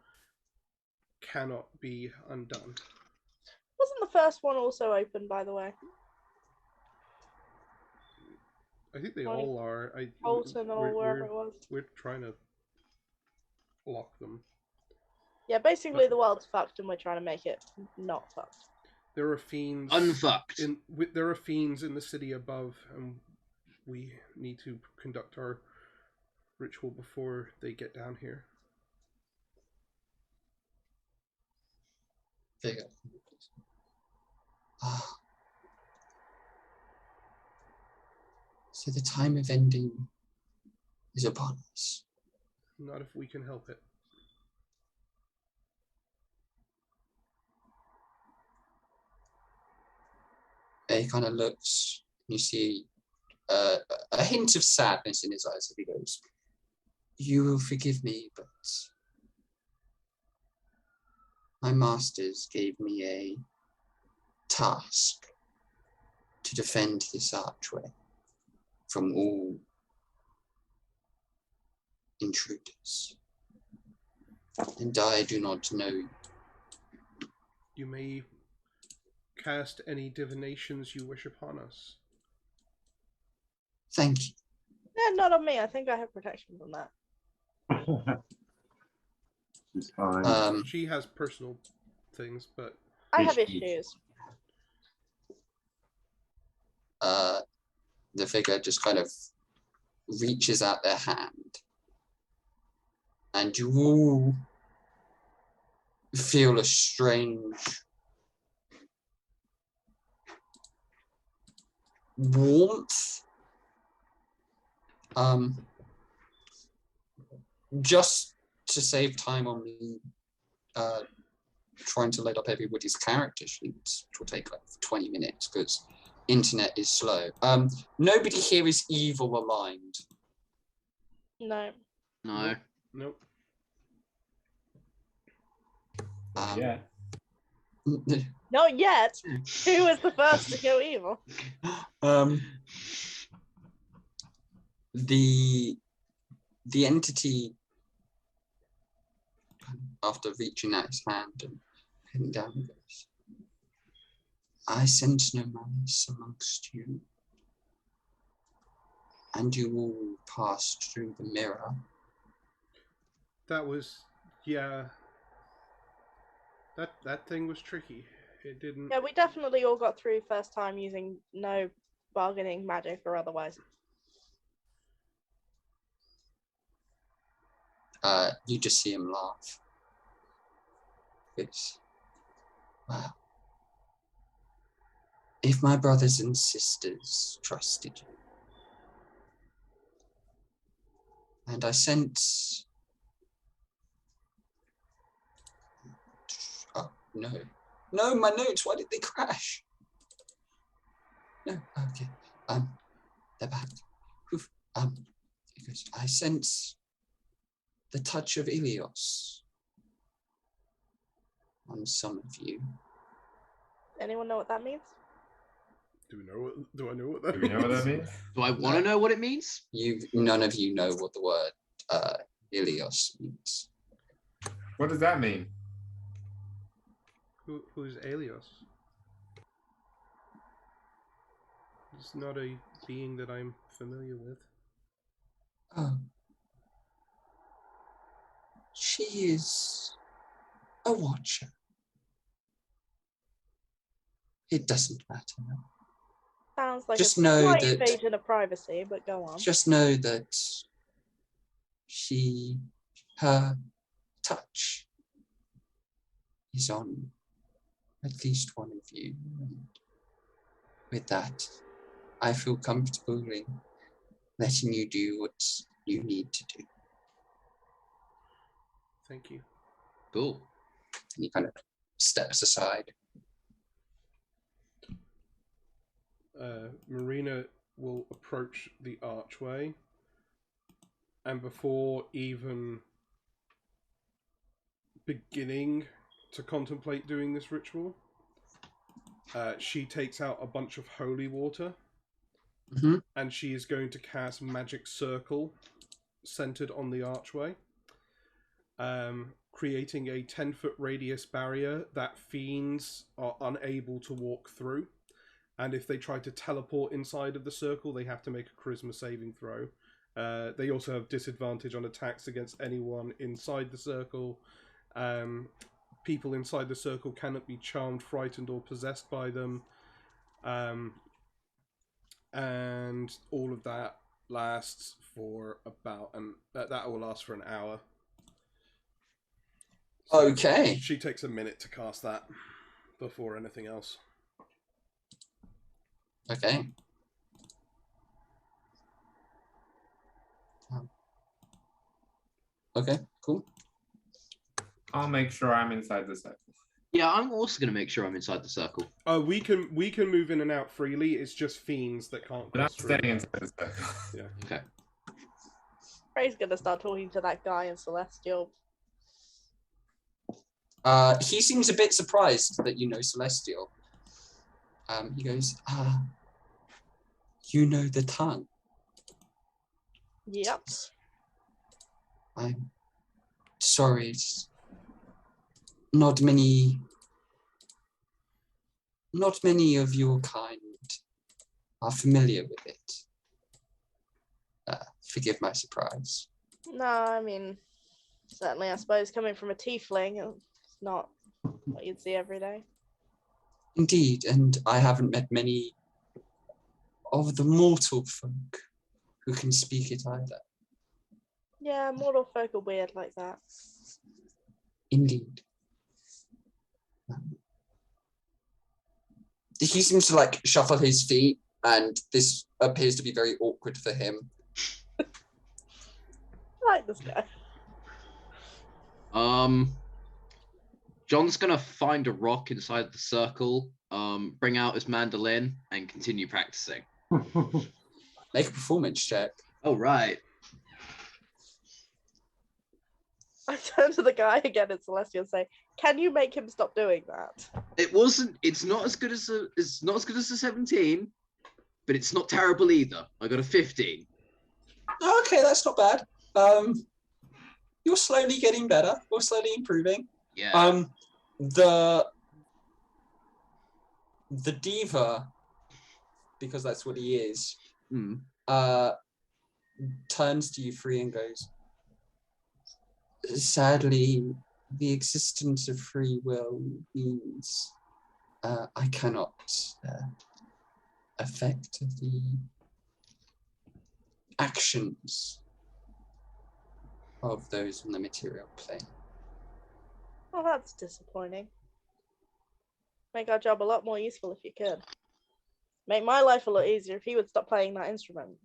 cannot be undone. Wasn't the first one also open, by the way? I think they Like all are. Bolton or wherever it was. We're trying to lock them. Yeah, basically the world's fucked and we're trying to make it not fucked. There are fiends. Unfucked. There are fiends in the city above, and we need to conduct our ritual before they get down here. Figure. Ah. So the time of ending is upon us. Not if we can help it. He kind of looks, you see a hint of sadness in his eyes as he goes, "You will forgive me, but my masters gave me a task to defend this archway from all intruders. And I do not know you. You may cast any divinations you wish upon us. Thank you." Yeah, not on me. I think I have protection from that. It's fine. She has personal things, but I have Issues. issues. The figure just kind of reaches out their hand, and you all feel a strange warmth. Just to save time on me trying to load up everybody's character sheets, which will take like 20 minutes because internet is slow. Nobody here is evil aligned. No. No. nope. Yeah. Not yet. Who was the first to go evil? The entity, after reaching out his hand and heading down, goes, "I sense no malice amongst you, and you all passed through the mirror." That was, yeah. That thing was tricky. It didn't. Yeah, we definitely all got through first time using no bargaining magic or otherwise. You just see him laugh. It's, wow. If my brothers and sisters trusted you, and I sense No. No, my notes, why did they crash? No, okay. They're back. Oof. Because I sense the touch of Ilios on some of you. Anyone know what that means? Do I know what that Do we know what that means? Do I want to know what it means? None of you know what the word Ilios means. What does that mean? Who's Alios? It's not a being that I'm familiar with. Oh. She is a watcher. It doesn't matter. Sounds like Just a know slight that- invasion of privacy, but go on. Just know that her touch is on at least one of you. And with that, I feel comfortable in letting you do what you need to do. Thank you. Cool. And he kind of steps aside. Marina will approach the archway, and before even beginning to contemplate doing this ritual, she takes out a bunch of holy water, and she is going to cast Magic Circle centered on the archway, creating a 10-foot radius barrier that fiends are unable to walk through. And if they try to teleport inside of the circle, they have to make a charisma saving throw. They also have disadvantage on attacks against anyone inside the circle. People inside the circle cannot be charmed, frightened, or possessed by them. And all of that lasts for about that will last for an hour. So Okay. She takes a minute to cast that before anything else. Okay. Okay, cool. I'll make sure I'm inside the circle. Yeah, I'm also going to make sure I'm inside the circle. We can move in and out freely. It's just fiends that can't But I'm cross through. staying inside the circle. Yeah. Okay. Ray's gonna start talking to that guy in Celestial. He seems a bit surprised that you know Celestial. He goes, you know the tongue. Yep. I'm sorry, it's not many of your kind are familiar with it. Forgive my surprise. No, I mean, certainly, I suppose coming from a tiefling, it's not what you'd see every day. Indeed, and I haven't met many of the mortal folk who can speak it either. Yeah, mortal folk are weird like that. Indeed. He seems to like shuffle his feet, and this appears to be very awkward for him. I like this guy. John's gonna find a rock inside the circle, bring out his mandolin, and continue practicing. Make a performance check. Oh, right. I turn to the guy again in Celestial and say, "Can you make him stop doing that?" It's not as good as a 17, but it's not terrible either. I got a 15. Okay, that's not bad. You're slowly getting better. You're slowly improving. Yeah. The diva, because that's what he is, turns to you three and goes, sadly, the existence of free will means I cannot affect the actions of those on the material plane. Well, that's disappointing. Make our job a lot more useful if you could. Make my life a lot easier if he would stop playing that instrument.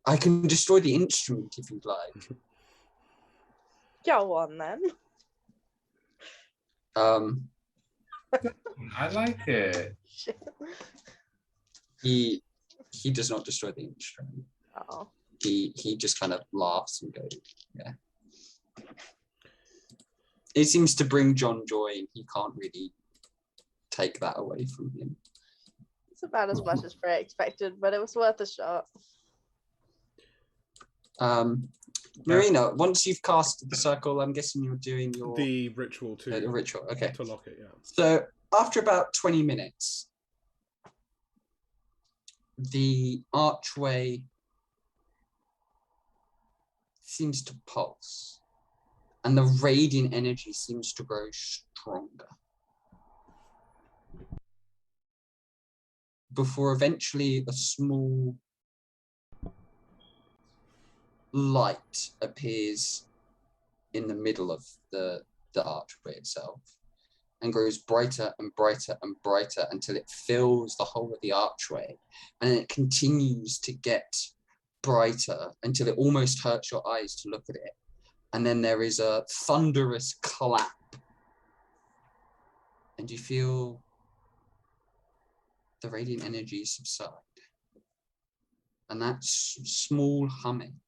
I can destroy the instrument if you'd like. Go on then. I like it. Shit. He does not destroy the instrument. Oh. He just kind of laughs and goes, yeah. It seems to bring John joy, and he can't really take that away from him. It's about as much as Frey expected, but it was worth a shot. Marina, once you've cast the circle, I'm guessing you're doing your The ritual to the ritual. Okay. to lock it. Yeah. So after about 20 minutes, the archway seems to pulse, and the radiant energy seems to grow stronger. Before eventually a small light appears in the middle of the archway itself, and grows brighter and brighter and brighter until it fills the whole of the archway, and it continues to get brighter until it almost hurts your eyes to look at it. And then there is a thunderous clap, and you feel the radiant energy subside. And that small humming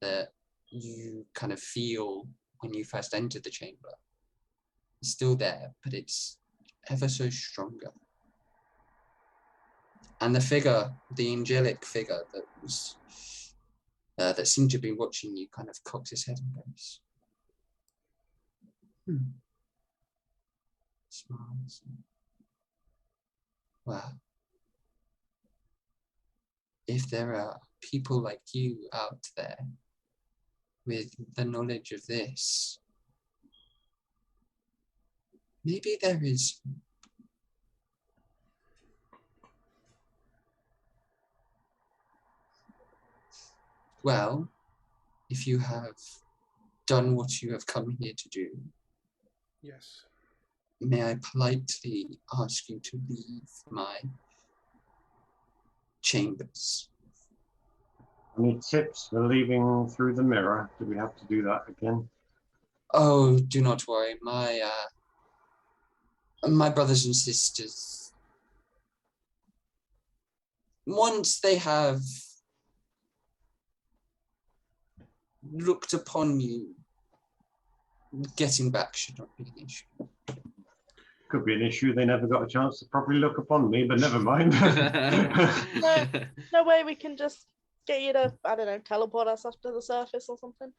that you kind of feel when you first entered the chamber is still there, but it's ever so stronger. And the figure, the angelic figure that was that seemed to be watching you, kind of cocks his head and goes, smiles. Well, if there are people like you out there with the knowledge of this, maybe there is. Well, if you have done what you have come here to do, Yes. may I politely ask you to leave my chambers? Any tips for leaving through the mirror? Do we have to do that again? Oh, do not worry. My brothers and sisters, once they have looked upon you, getting back should not be an issue. Could be an issue. They never got a chance to properly look upon me, but never mind. No way we can just get you to, I don't know, teleport us up to the surface or something.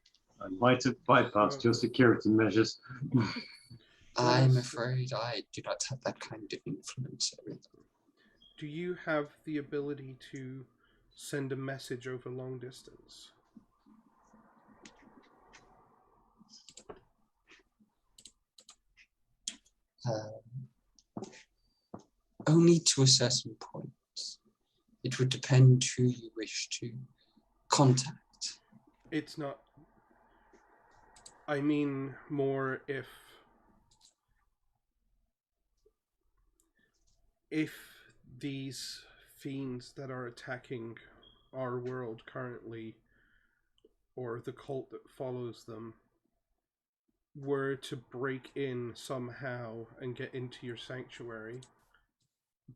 I might have bypassed your security measures. I'm afraid I do not have that kind of influence over them. Do you have the ability to send a message over long distance? Only to a certain point. It would depend who you wish to contact. It's not. I mean more if these fiends that are attacking our world currently, or the cult that follows them, were to break in somehow and get into your sanctuary,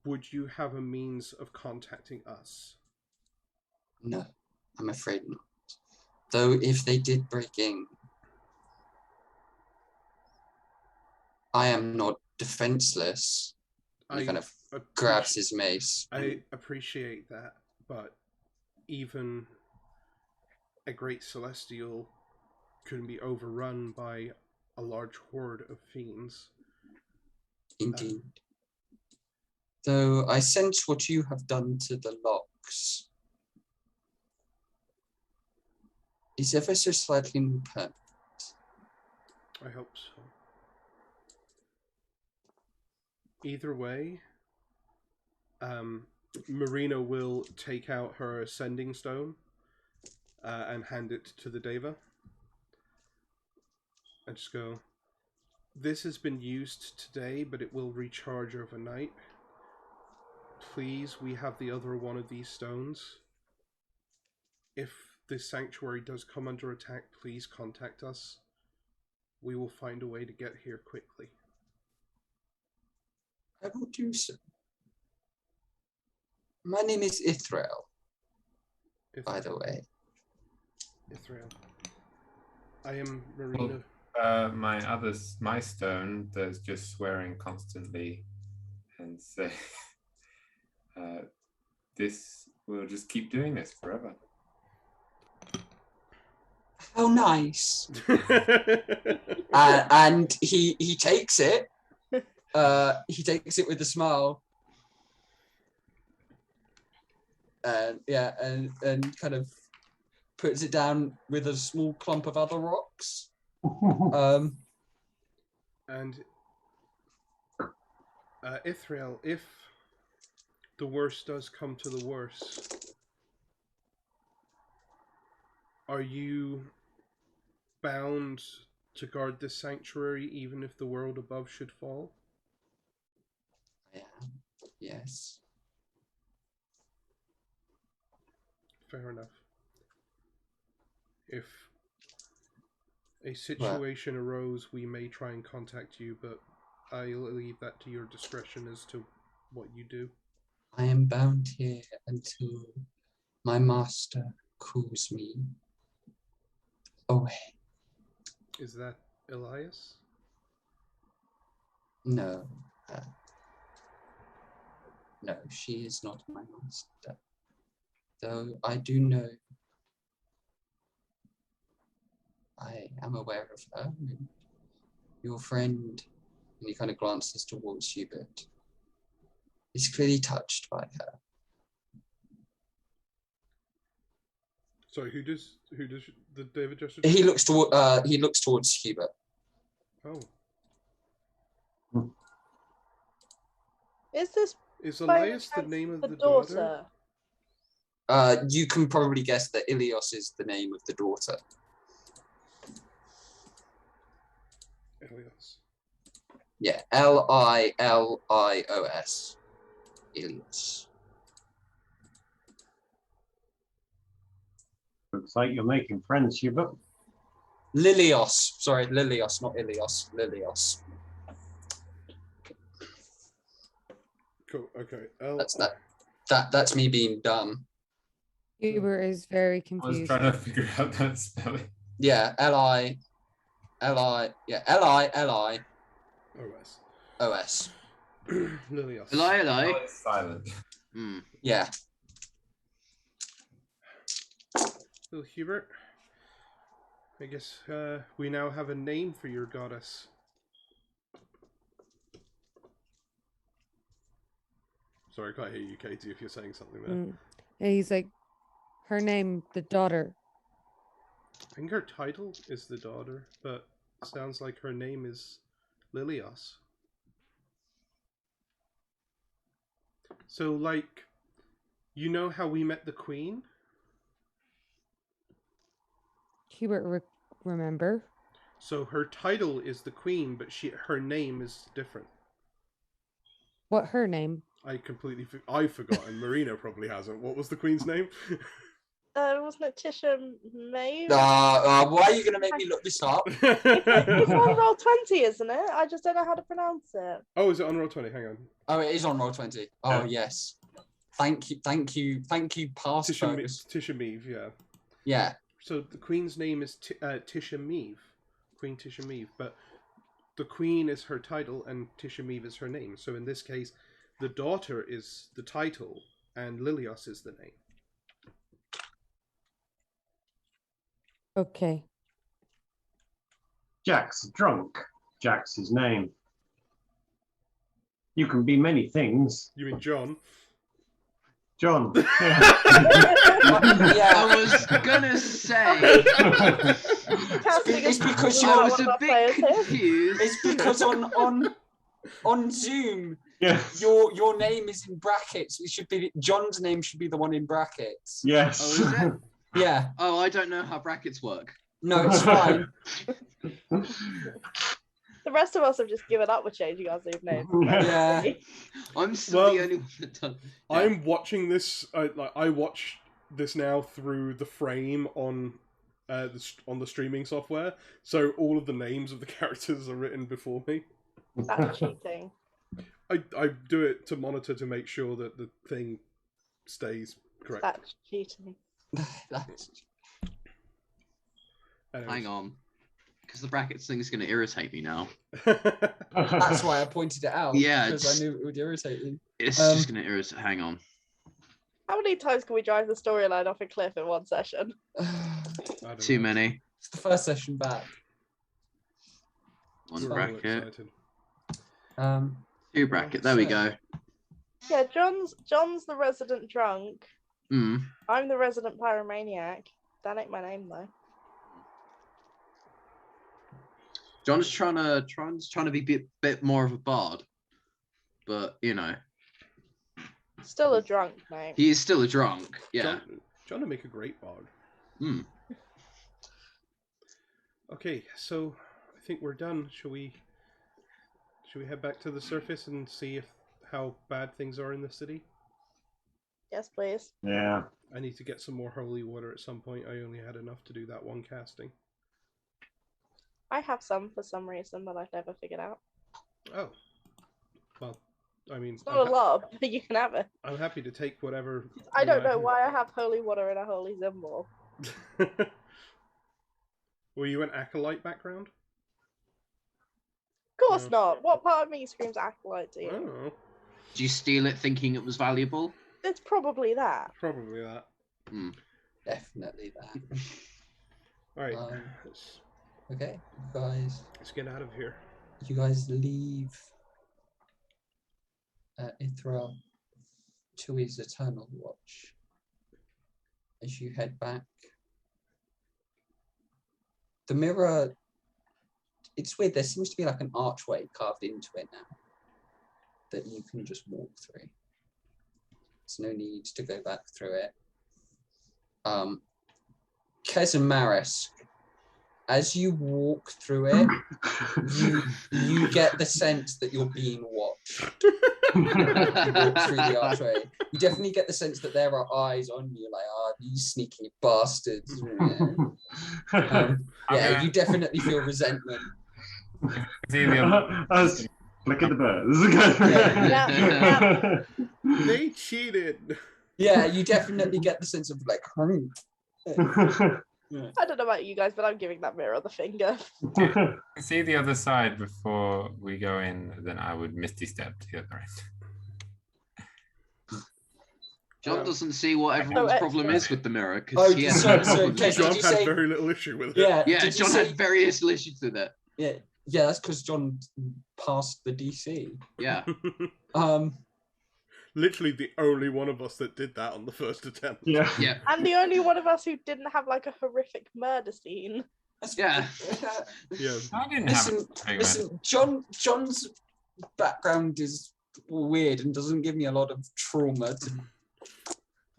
would you have a means of contacting us? No, I'm afraid not. Though if they did break in, I am not defenseless. He kind of grabs his mace. I appreciate that, but even a great celestial can be overrun by a large horde of fiends. Indeed. Though I sense what you have done to the locks is ever so slightly more permanent. I hope so. Either way, Marina will take out her ascending stone and hand it to the Deva. And just go, this has been used today, but it will recharge overnight. Please, we have the other one of these stones. If this sanctuary does come under attack, please contact us. we will find a way to get here quickly. I will do so. My name is Ethereal, by the way. Ethereal. I am Marina. My stone that's just swearing constantly and say, this we'll just keep doing this forever. How nice. And he takes it. He takes it with a smile. And kind of puts it down with a small clump of other rocks. And Ethereal, if the worst does come to the worst, are you bound to guard this sanctuary even if the world above should fall? Yeah. Yes. Fair enough. If a situation arose, we may try and contact you, but I'll leave that to your discretion as to what you do. I am bound here until my master calls me away. Is that Elias? No. No, she is not my master. Though I do know, I am aware of her. And your friend, and he kind of glances towards Hubert, is clearly touched by her. Sorry, who does the David just? He looks towards Hubert. Oh. Is Elias the name of the daughter? You can probably guess that Ilios is the name of the daughter. Ilios. Yeah, Lilios. Ilios. Looks like you're making friends, Hubert. Lilios. Sorry, Lilios, not Ilios. Lilios. Cool. Okay. That's me being dumb. Hubert is very I was confused. trying to figure out that spelling. Yeah, Li. Yeah, Li. OS. OS. Lilios. Eli. Oh, it's silent. Yeah. Little Hubert. I guess we now have a name for your goddess. Sorry, I can't hear you, Katie, if you're saying something there. And he's like, her name, the daughter. I think her title is the daughter, but it sounds like her name is Lilios. So, like, you know how we met the queen? Hubert remember. So her title is the queen, but her name is different. What her name? I've forgotten. Marina probably hasn't. What was the queen's name? Wasn't it Tisha May? Why are you going to make me look this up? It's on roll 20, isn't it? I just don't know how to pronounce it. Oh, is it on roll 20? Hang on. Oh, it is on roll 20. Oh, Yeah. yes. Thank you, past Feargus. Tisha Meave, yeah. Yeah. So the queen's name is Tisha Meave. Queen Tisha Meave. But the queen is her title and Tisha Meave is her name. So in this case, the daughter is the title and Lilios is the name. Okay. Jack's drunk. Jack's his name. You can be many things. You mean John? John. Yeah. I was gonna say. It's because I was a bit confused. It's because on Zoom, Yes. your name is in brackets. It should be John's name should be the one in brackets. Yes. Oh, is it? Yeah. Oh, I don't know how brackets work. No, it's fine. The rest of us have just given up with changing our Zoom names. Yeah. I'm still the only one that does. Yeah. I'm watching this. I watch this now through the frame on on the streaming software, so all of the names of the characters are written before me. That's cheating. I do it to monitor to make sure that the thing stays correct. That's cheating. Anyways. Hang on. Because the brackets thing is going to irritate me now. That's why I pointed it out. Yeah, because I knew it would irritate you. It's just going to irritate. Hang on. How many times can we drive the storyline off a cliff in one session? Too many. It's the first session back. One So bracket. Um, Two bracket. There we go. Yeah, John's the resident drunk. Mm. I'm the resident pyromaniac. That ain't my name though. John's trying to be a bit more of a bard, but you know, Still a drunk, mate. he is still a drunk. Yeah. John would make a great bard. Hmm. Okay, so I think we're done. Should we head back to the surface and see how bad things are in the city? Yes, please. Yeah. I need to get some more holy water at some point. I only had enough to do that one casting. I have some for some reason that I've never figured out. Oh. Well, I mean... It's not a lot, but you can have it. I'm happy to take whatever... I don't know why I have holy water and a holy symbol. Were you an acolyte background? Of course not. What part of me screams acolyte to you? Oh, Did you steal it thinking it was valuable? It's probably that. probably that. Hmm. definitely that. Alright, Okay, you guys. let's get out of here. You guys leave Ethereal to his eternal watch. As you head back, the mirror, it's weird, there seems to be like an archway carved into it now that you can just walk through. There's no need to go back through it. Kez and Maris, as you walk through it, you get the sense that you're being watched. You walk through the archway. You definitely get the sense that there are eyes on you, like, these sneaky bastards. Yeah, you definitely feel resentment. Look at the birds. Yeah. They cheated! Yeah, you definitely get the sense of like, I don't know about you guys, but I'm giving that mirror the finger. See the other side before we go in, then I would Misty Step to the other end. John doesn't see what everyone's problem is with the mirror Oh, because he has sorry, no sorry, problem. Kez, John did you had say- very little issue with it. Yeah, Yeah, did you John say- had various issues with it. Yeah, that's because John passed the DC. Yeah. Literally the only one of us that did that on the first attempt. Yeah. Yeah. And the only one of us who didn't have like a horrific murder scene. Yeah. Yeah. I didn't Listen, John's background is weird and doesn't give me a lot of trauma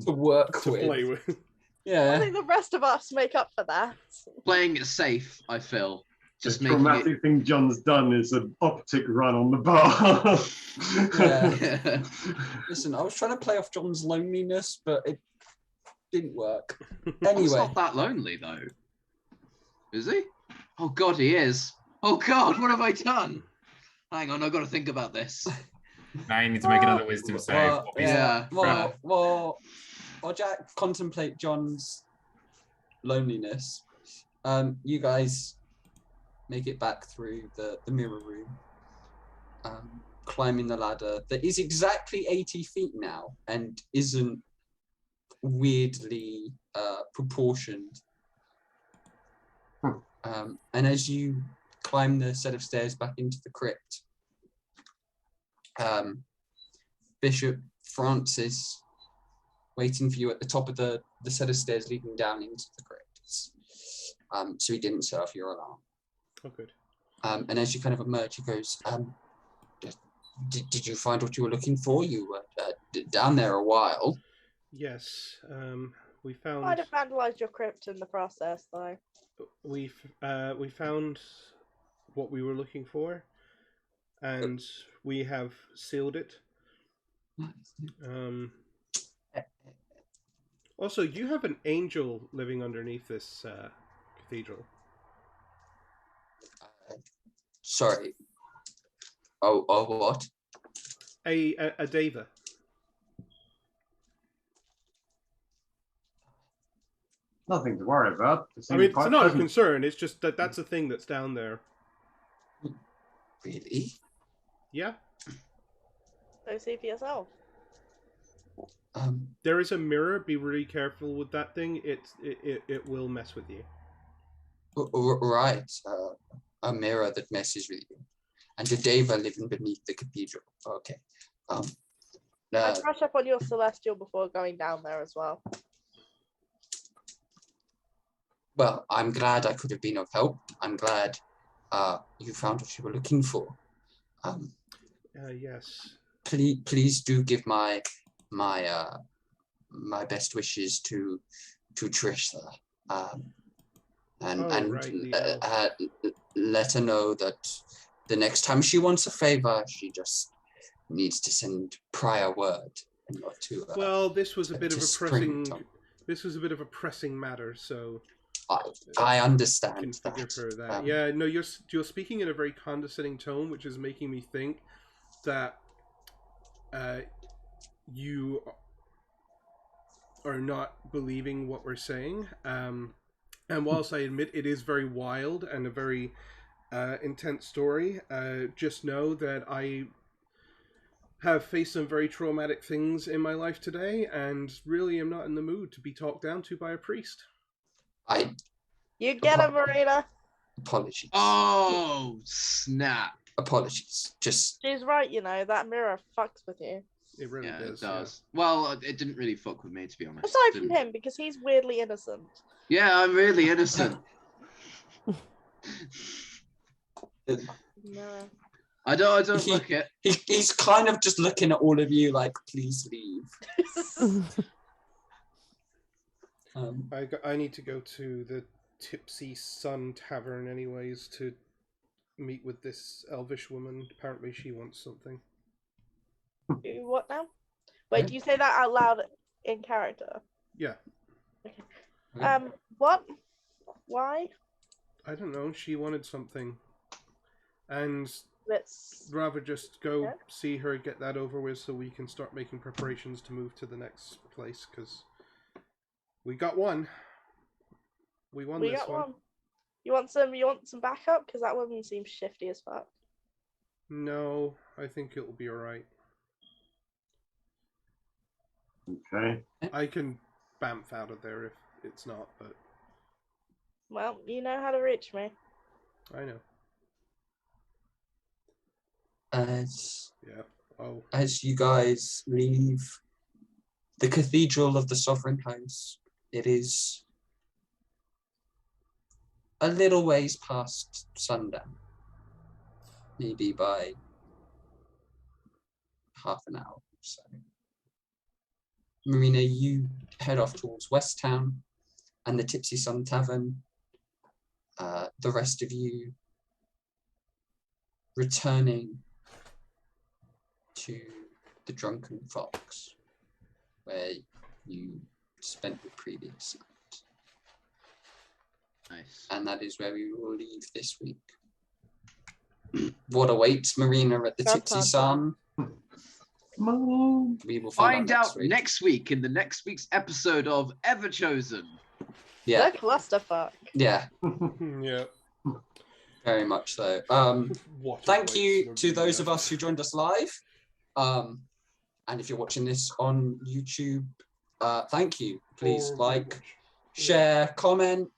to work To with. play with. I Yeah. think the rest of us make up for that. Playing it safe, I feel. Just The making traumatic thing John's done is an optic run on the bar. Yeah. it. Listen, I was trying to play off John's loneliness, but it didn't work. He's Anyway, not that lonely though. Is he? Oh god, he is. Oh god, what have I done? Hang on, I've got to think about this. Now you need to make another wisdom save. well, Yeah. while Jack contemplate John's loneliness, you guys make it back through the mirror room, climbing the ladder that is exactly 80 feet now and isn't weirdly proportioned. And as you climb the set of stairs back into the crypt, Bishop Francis waiting for you at the top of the set of stairs leading down into the crypt. So he didn't set off your alarm. Oh, good. And as you kind of emerge, he goes, did you find what you were looking for? You were down there a while. Yes, we Might found have vandalized your crypt in the process, though. we found what we were looking for, and we have sealed it. Also, you have an angel living underneath this cathedral. Sorry. Oh, what? A deva. Nothing to worry about. I mean, it's not a concern. It's just that that's a thing that's down there. Really? Yeah. Go see for yourself. There is a mirror. Be really careful with that thing. It will mess with you. Right. A mirror that messes with you. And a deva living beneath the cathedral. Okay. I'd brush up on your celestial before going down there as well. Well, I'm glad I could have been of help. I'm glad you found what you were looking for. Yes. Please do give my best wishes to Trishla. Let her know that the next time she wants a favor, she just needs to send prior word. And not to, well, this was a bit of a pressing. This was a bit of a pressing matter, so. I understand. Can forgive her that. Yeah, no, you're speaking in a very condescending tone, which is making me think that you are not believing what we're saying. And whilst I admit it is very wild and a very intense story, just know that I have faced some very traumatic things in my life today, and really am not in the mood to be talked down to by a priest. You get it, Marina. Apologies. Oh, snap. Apologies. Just. She's right, you know, that mirror fucks with you. It really does. It does. Yeah. Well, it didn't really fuck with me, to be honest. Aside from him, because he's weirdly innocent. Yeah, I'm really innocent. No. I don't look it. He's kind of just looking at all of you like, please leave. I need to go to the Tipsy Sun Tavern anyways to meet with this elvish woman. Apparently she wants something. What now? Wait, do you say that out loud in character? Yeah. Okay. What? Why? I don't know. She wanted something. And let's rather just go see her, get that over with, so we can start making preparations to move to the next place, because we got one. We won this one. You want some backup? Because that one seems shifty as fuck. No, I think it'll be alright. Okay. I can bamf out of there if it's not, but... Well, you know how to reach me. I know. As you guys leave the Cathedral of the Sovereign House, it is a little ways past sundown, maybe by half an hour or so. Marina, you head off towards West Town and the Tipsy Sun Tavern. The rest of you returning to the Drunken Fox, where you spent the previous night. Nice. And that is where we will leave this week. What awaits Marina at the Tipsy Sun? We will find out next week in the next week's episode of Everchosen. Yeah. The clusterfuck. Yeah. Yeah. Very much so. Thank you to those of us who joined us live. And if you're watching this on YouTube, thank you. Please like, share, comment,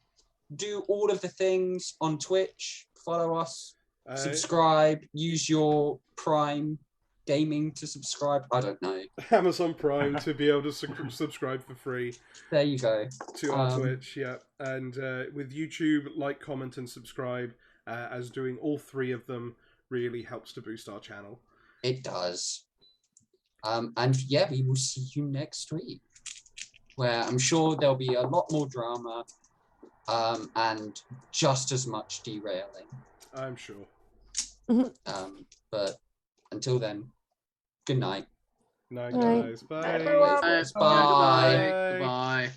do all of the things on Twitch. Follow us, subscribe, use your Prime Gaming to subscribe. I don't know. Amazon Prime to be able to subscribe for free. There you go. To our Twitch, yeah. And with YouTube, like, comment, and subscribe, as doing all three of them really helps to boost our channel. It does. And yeah, we will see you next week, where I'm sure there'll be a lot more drama and just as much derailing. I'm sure. But until then, good night. Night, guys. Bye. Bye. Bye. Bye.